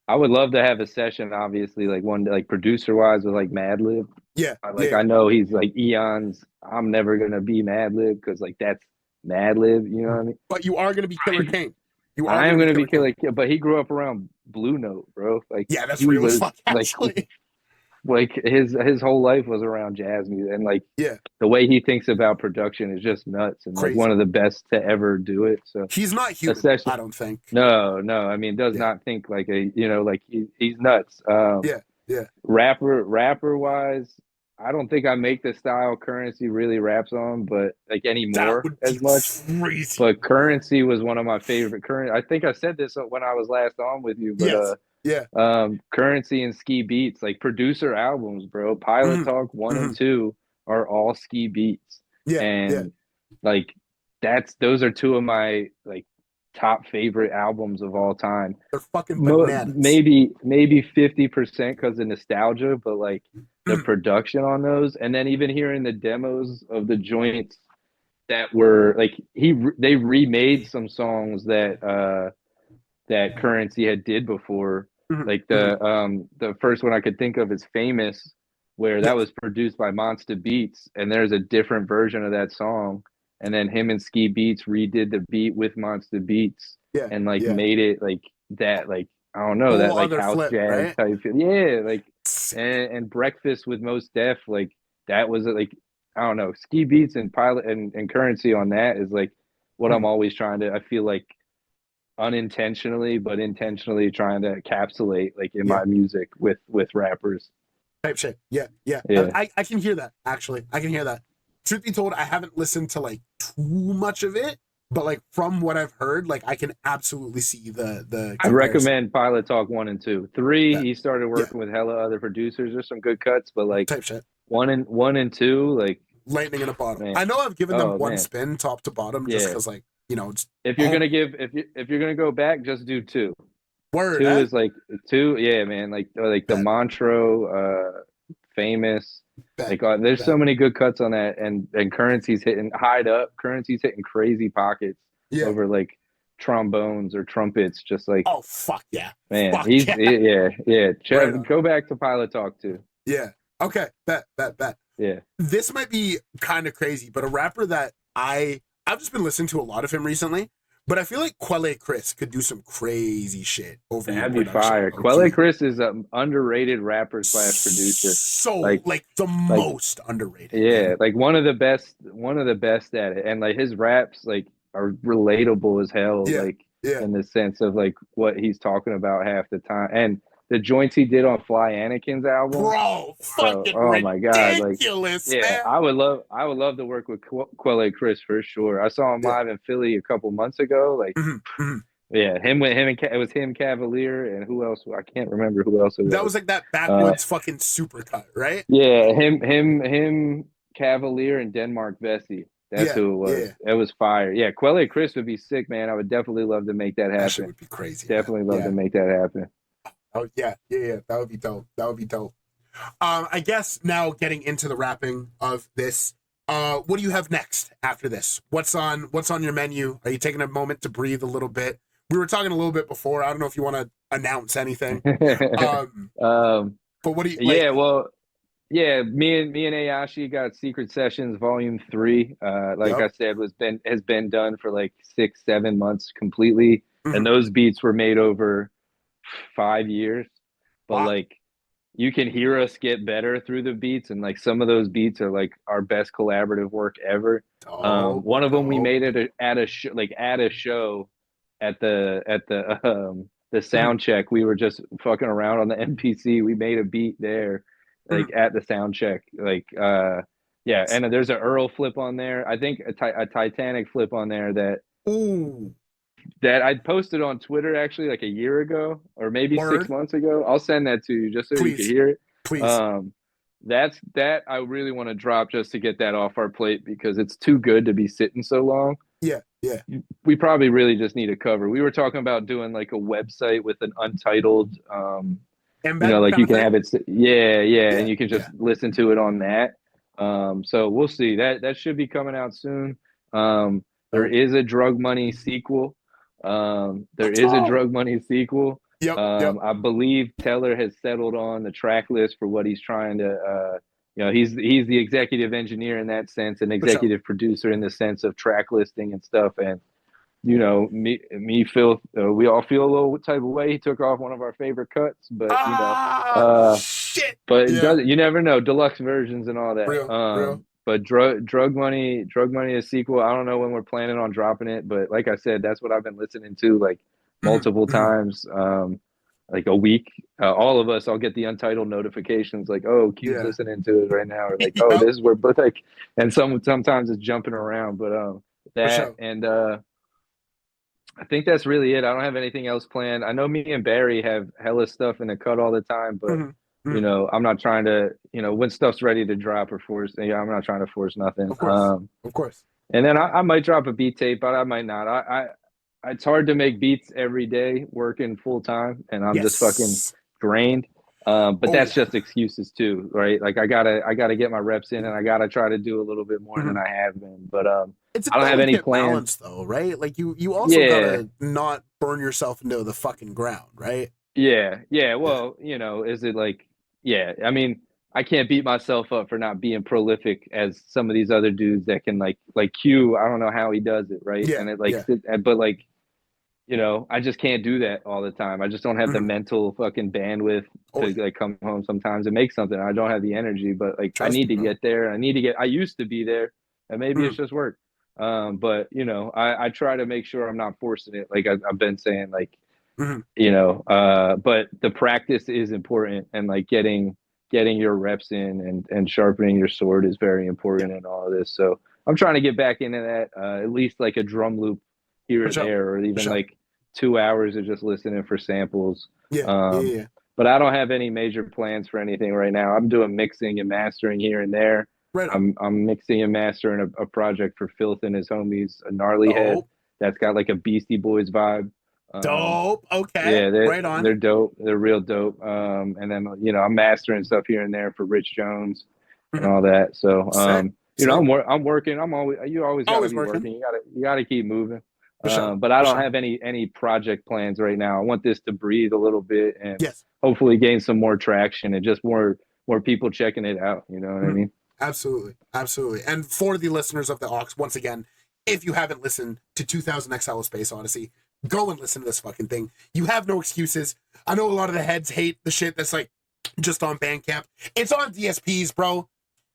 Speaker 3: I would love to have a session, obviously, like one like producer wise with like Madlib.
Speaker 2: Yeah.
Speaker 3: Like I know he's like eons. I'm never gonna be Madlib because like that's Madlib, you know what I mean?
Speaker 2: But you are gonna be Killer Kane.
Speaker 3: I am gonna be Killer Kane, but he grew up around Blue Note, bro. Like
Speaker 2: yeah, that's real as fuck, actually.
Speaker 3: Like his whole life was around jazz music, and like the way he thinks about production is just nuts, and like one of the best to ever do it. So
Speaker 2: he's not human, I don't think.
Speaker 3: No, I mean does not think like a like he's nuts. Rapper wise, I don't think I make the style Currency really raps on, but like anymore as much.
Speaker 2: Crazy.
Speaker 3: But Currency was one of my favorite. I think I said this when I was last on with you, but Currency and Ski Beats, like producer albums, bro. Pilot Talk 1 and 2 are all Ski Beats. Like those are two of my like top favorite albums of all time.
Speaker 2: They're fucking bananas.
Speaker 3: Maybe 50% because of nostalgia, but like the production on those, and then even hearing the demos of the joints that were like they remade some songs that that Currency had did before. Like the first one I could think of is Famous, where that was produced by Monster Beats, and there's a different version of that song. And then him and Ski Beats redid the beat with Monster Beats and like made it like that, like I don't know, that like house jazz type. Yeah, like and Breakfast with Most Def, like that was like I don't know, Ski Beats and Pilot and Currency on that is like what I'm always trying to, I feel like unintentionally but intentionally trying to encapsulate like in my music with rappers
Speaker 2: type shit. I can hear that, actually. I can hear that. Truth be told, I haven't listened to like too much of it, but like from what I've heard, like I can absolutely see the comparison.
Speaker 3: I recommend Pilot Talk 1 and 2. 3, he started working with hella other producers. There's some good cuts, but like
Speaker 2: type shit.
Speaker 3: 1 and 2, like
Speaker 2: lightning in a bottle. Man. I know I've given them one spin top to bottom just because like it's,
Speaker 3: if you're gonna go back, just do 2.
Speaker 2: Word.
Speaker 3: 2 is like 2, man. Like the Montreux, Famous. Like there's so many good cuts on that, and Currency's hitting Hide Up. Currency's hitting crazy pockets over like trombones or trumpets, just like
Speaker 2: oh fuck yeah,
Speaker 3: man.
Speaker 2: Fuck
Speaker 3: he's
Speaker 2: Right
Speaker 3: go back to Pilot Talk too.
Speaker 2: Yeah. Okay. Bet.
Speaker 3: Yeah.
Speaker 2: This might be kind of crazy, but a rapper that I've just been listening to a lot of him recently. But I feel like Quelle Chris could do some crazy shit over.
Speaker 3: That'd be fire. Quelle Chris is an underrated rapper / producer.
Speaker 2: So like the most underrated.
Speaker 3: Yeah, man. Like one of the best at it. And like his raps like are relatable as hell. In the sense of like what he's talking about half the time. And the joints he did on Fly Anakin's album,
Speaker 2: bro, fucking
Speaker 3: my god, like
Speaker 2: man.
Speaker 3: I would love to work with Quelle Chris for sure. I saw him live in Philly a couple months ago, like it was him, Cavalier, and who else? I can't remember who else it was.
Speaker 2: That was like that backwoods fucking supercut, right?
Speaker 3: Yeah, him, Cavalier, and Denmark Vesey. That's who it was. Yeah. It was fire. Yeah, Quelle Chris would be sick, man. I would definitely love to make that happen. That shit
Speaker 2: would be crazy.
Speaker 3: Definitely love to make that happen.
Speaker 2: Oh yeah. That would be dope. I guess now getting into the wrapping of this, what do you have next after this? What's on your menu? Are you taking a moment to breathe a little bit? We were talking a little bit before. I don't know if you want to announce anything. But what do you?
Speaker 3: Me and Ayashi got Secret Sessions Volume 3. I said, has been done for like 6-7 months completely, and those beats were made over 5 years, but like you can hear us get better through the beats, and like some of those beats are like our best collaborative work ever. One of them we made it at a show at the sound check. We were just fucking around on the MPC. We made a beat there, like at the sound check, Yeah, and there's an Earl flip on there. I think a Titanic flip on there that I posted on Twitter actually like a year ago or maybe 6 months ago. I'll send that to you just so you can hear it.
Speaker 2: Please.
Speaker 3: That I really want to drop just to get that off our plate because it's too good to be sitting so long.
Speaker 2: Yeah.
Speaker 3: We probably really just need a cover. We were talking about doing like a website with an untitled like you can have it and you can just listen to it on that. So we'll see. That should be coming out soon. There is a Drug Money sequel. Yep. I believe Teller has settled on the track list for what he's trying to he's the executive engineer in that sense, and executive producer in the sense of track listing and stuff. And me, Phil, we all feel a little type of way. He took off one of our favorite cuts, but
Speaker 2: shit.
Speaker 3: But you never know. Deluxe versions and all that.
Speaker 2: Real.
Speaker 3: But drug money, a sequel. I don't know when we're planning on dropping it, but like I said, that's what I've been listening to like multiple times, like a week. All of us, I'll get the untitled notifications like, oh, keep listening to it right now, or like, oh, this is where, but like, and sometimes it's jumping around, but and I think that's really it. I don't have anything else planned. I know me and Barry have hella stuff in the cut all the time, but I'm not trying to, when stuff's ready to drop or force. I'm not trying to force nothing.
Speaker 2: Of course.
Speaker 3: And then I might drop a beat tape, but I might not. It's hard to make beats every day working full time, and I'm just fucking drained. But that's just excuses too, right? Like I gotta get my reps in, and I gotta try to do a little bit more than I have been. But I don't have any plans,
Speaker 2: though, right? Like you also gotta not burn yourself into the fucking ground, right?
Speaker 3: Yeah. Well, is it like, I mean, I can't beat myself up for not being prolific as some of these other dudes that can like Q. I don't know how he does it, right? And it but like, I just can't do that all the time. I just don't have the mental fucking bandwidth to like come home sometimes and make something. I don't have the energy, but like I need to get there. I used to be there, and maybe it's just work. But I try to make sure I'm not forcing it. Like I've been saying, like, but the practice is important, and like getting your reps in and sharpening your sword is very important in all of this. So I'm trying to get back into that, at least like a drum loop here or there, or even like 2 hours of just listening for samples. But I don't have any major plans for anything right now. I'm doing mixing and mastering here and there. I'm mixing and mastering a project for Filth and his homies, a Gnarly Head that's got like a Beastie Boys vibe.
Speaker 2: Dope. Okay.
Speaker 3: Yeah, they're dope. They're real dope. And then I'm mastering stuff here and there for Rich Jones and all that. So I'm working. You always gotta be working. You gotta keep moving. But I don't have any project plans right now. I want this to breathe a little bit and hopefully gain some more traction and just more people checking it out. You know what I mean?
Speaker 2: Absolutely. And for the listeners of the Aux, once again, if you haven't listened to 2000 XL Space Odyssey, go and listen to this fucking thing. You have no excuses. I know a lot of the heads hate the shit that's like just on Bandcamp. It's on DSPs, bro.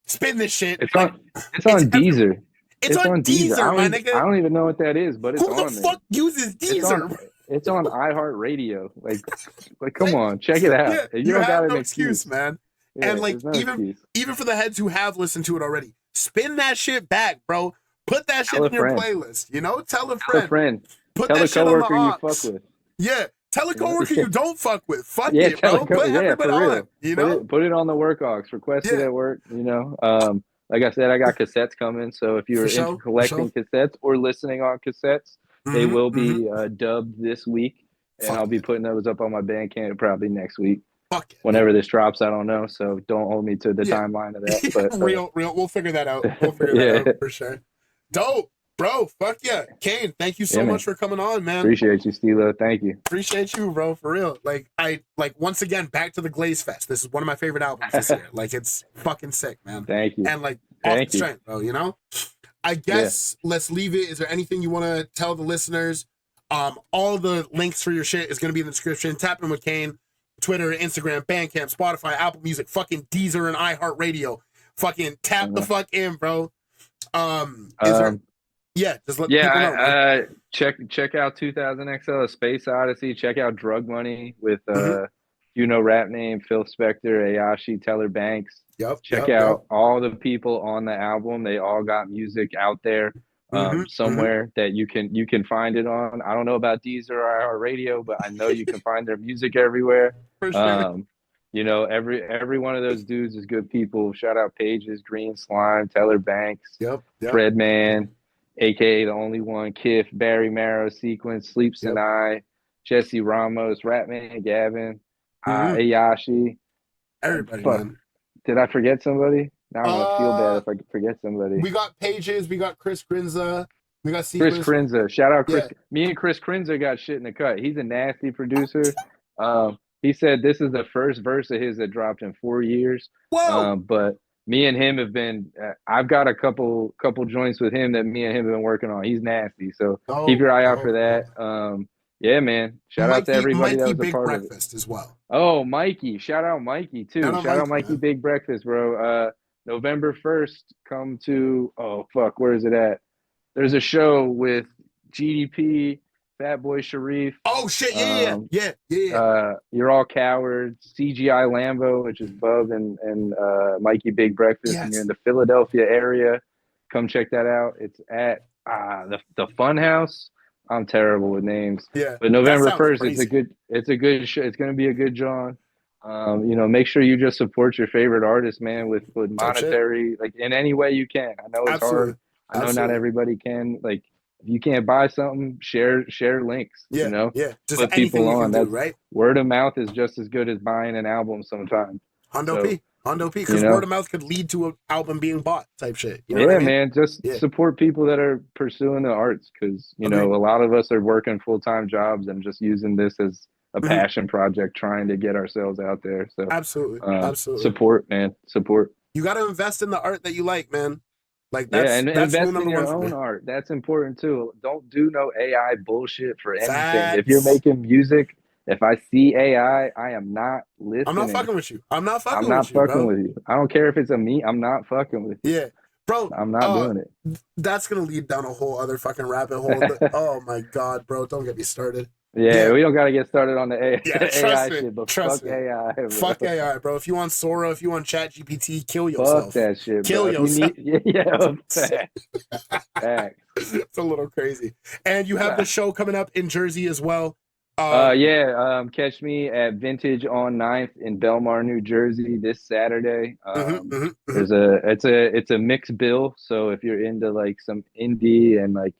Speaker 2: Spin this shit.
Speaker 3: It's on Deezer.
Speaker 2: It's on Deezer, my nigga.
Speaker 3: I don't even know what that is, but it's on there.
Speaker 2: Who the fuck uses Deezer?
Speaker 3: It's on iHeartRadio. Like, come on, check it out.
Speaker 2: Yeah, you don't have no excuse, man. Yeah, and like, even for the heads who have listened to it already, spin that shit back, bro. Put that shit in your playlist. Tell a friend. Put that shit on the aux.
Speaker 3: You fuck with.
Speaker 2: Yeah. Tell a coworker you don't fuck with. Fuck it, bro. Put everybody on.
Speaker 3: Put it on the work aux. Request it at work. Like I said, I got cassettes coming. So if you're into collecting cassettes or listening on cassettes, they will be dubbed this week. And I'll be putting those up on my Bandcamp probably next week. Whenever this drops, I don't know. So don't hold me to the timeline of that. But
Speaker 2: real. We'll figure that out. We'll figure that out for sure. Dope. Bro, fuck yeah. Kane, thank you so much for coming on, man.
Speaker 3: Appreciate you, Steelo. Thank you.
Speaker 2: Appreciate you, bro, for real. Like, once again, back to the Glaze Fest. This is one of my favorite albums this year. Like, it's fucking sick, man.
Speaker 3: Thank you.
Speaker 2: And, like, off the strength, bro, I guess let's leave it. Is there anything you want to tell the listeners? All the links for your shit is going to be in the description. Tap in with Kane, Twitter, Instagram, Bandcamp, Spotify, Apple Music, fucking Deezer, and iHeartRadio. Fucking tap the fuck in, bro. Just let people know. Right?
Speaker 3: Check out 2000 XL, Space Odyssey. Check out Drug Money with you know rap name, Phil Spector, Ayashi, Teller Banks. Check out all the people on the album. They all got music out there somewhere that you can find it on. I don't know about Deezer or Radio, but I know you can find their music everywhere.
Speaker 2: For sure.
Speaker 3: You know, every one of those dudes is good people. Shout out Pages, Green Slime, Teller Banks, Fred Man, aka the Only One, Kiff, Barry Marrow, Sequence, Sleeps and I, Jesse Ramos, Ratman, Gavin, Ayashi.
Speaker 2: Everybody, man.
Speaker 3: Did I forget somebody? Now I'm gonna feel bad if I forget somebody.
Speaker 2: We got Pages, we got Chris Grinza, we got Sequence.
Speaker 3: Chris Grinza. Shout out Chris. Me and Chris Grinza got shit in the cut. He's a nasty producer. He said this is the first verse of his that dropped in 4 years.
Speaker 2: Whoa!
Speaker 3: But me and him have been. I've got a couple joints with him that me and him have been working on. He's nasty, so keep your eye out for that. Yeah, man. Shout out to everybody that was
Speaker 2: Big
Speaker 3: a part
Speaker 2: Breakfast
Speaker 3: of it
Speaker 2: as well.
Speaker 3: Oh, Mikey! Shout out Mikey too. Shout out Mikey Big Breakfast, bro. November 1st, come to where is it at? There's a show with GDP. Fatboy Sharif.
Speaker 2: Oh shit! Yeah.
Speaker 3: You're All Cowards. CGI Lambo, which is Bub and Mikey Big Breakfast. And you're in the Philadelphia area. Come check that out. It's at the Fun House. I'm terrible with names.
Speaker 2: Yeah.
Speaker 3: But November 1st, it's a good show. It's gonna be a good John. You know, make sure you just support your favorite artist, man, with monetary, like in any way you can. I know it's hard. I know not everybody can. Like, if you can't buy something, share links.
Speaker 2: Yeah,
Speaker 3: you know,
Speaker 2: just
Speaker 3: put people on.
Speaker 2: That's right.
Speaker 3: Word of mouth is just as good as buying an album sometimes.
Speaker 2: Hondo P, because word of mouth could lead to an album being bought, type shit. You know what I mean?
Speaker 3: Man, just support people that are pursuing the arts, because you know a lot of us are working full-time jobs and just using this as a passion project, trying to get ourselves out there. So
Speaker 2: absolutely,
Speaker 3: support, man, support.
Speaker 2: You got to invest in the art that you like, man. Like that's,
Speaker 3: and
Speaker 2: that's
Speaker 3: invest in your own art. That's important too. Don't do no AI bullshit for anything. If you're making music, if I see AI, I am not listening.
Speaker 2: I'm not fucking with you. I'm not fucking
Speaker 3: with you. I don't care if it's a me. I'm not fucking with you.
Speaker 2: Yeah, bro.
Speaker 3: I'm not doing it.
Speaker 2: That's gonna lead down a whole other fucking rabbit hole. Oh my god, bro! Don't get me started.
Speaker 3: Yeah, we don't gotta get started on the AI,
Speaker 2: AI
Speaker 3: shit, but
Speaker 2: fuck
Speaker 3: me. AI. Bro.
Speaker 2: Fuck AI, bro. If you want Sora, if you want ChatGPT, kill yourself.
Speaker 3: Fuck that shit,
Speaker 2: kill
Speaker 3: bro.
Speaker 2: yourself.
Speaker 3: It's
Speaker 2: a little crazy. And you have the show coming up in Jersey as well.
Speaker 3: Catch me at Vintage on 9th in Belmar, New Jersey this Saturday. It's a mixed bill, so if you're into like some indie and like,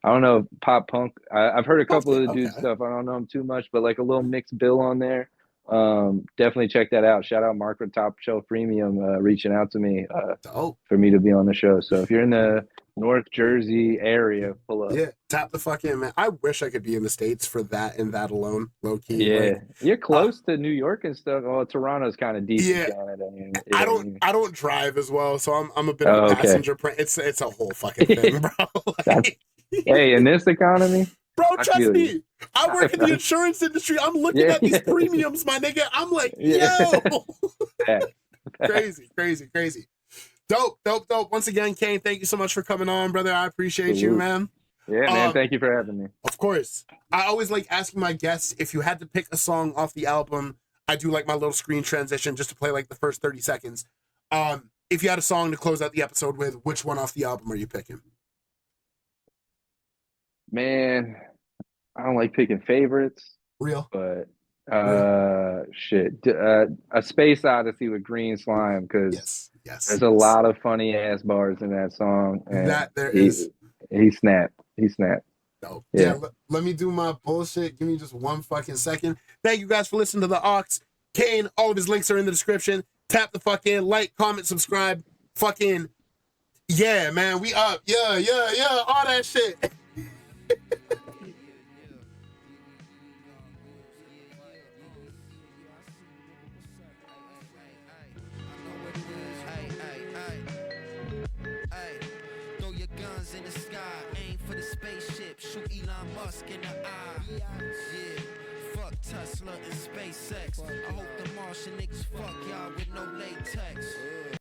Speaker 3: I don't know, pop punk. I've heard a couple of the dudes' stuff. I don't know them too much, but like a little mixed bill on there. Definitely check that out. Shout out Mark with Top Shelf Premium reaching out to me for me to be on the show. So if you're in the North Jersey area, pull up.
Speaker 2: Yeah, tap the fuck in, man. I wish I could be in the States for that and that alone, low key.
Speaker 3: Yeah, like, you're close to New York and stuff. Well, Toronto's kind of decent.
Speaker 2: Yeah, I don't drive as well, so I'm a bit of a passenger. It's a whole fucking thing, bro. Like,
Speaker 3: hey, in this economy,
Speaker 2: bro, trust me. I work in the insurance industry. I'm looking at these premiums, my nigga. I'm like, yo, crazy. Dope. Once again, Kane, thank you so much for coming on, brother. I appreciate you, man.
Speaker 3: Yeah, man. Thank you for having me.
Speaker 2: Of course. I always like asking my guests if you had to pick a song off the album. I do like my little screen transition just to play like the first 30 seconds. If you had a song to close out the episode with, which one off the album are you picking?
Speaker 3: Man, I don't like picking favorites.
Speaker 2: Real?
Speaker 3: But shit. A Space Odyssey with Green Slime, because there's a lot of funny ass bars in that song. And he snapped.
Speaker 2: Dope. Yeah. Let me do my bullshit. Give me just one fucking second. Thank you guys for listening to the Aux. Kane, all of his links are in the description. Tap the fuck in, like, comment, subscribe. Fucking yeah, man. We up. Yeah. All that shit.
Speaker 4: In the sky, aim for the spaceship, shoot Elon Musk in the eye. Yeah, fuck Tesla and SpaceX. I hope the Martian niggas fuck y'all with no latex.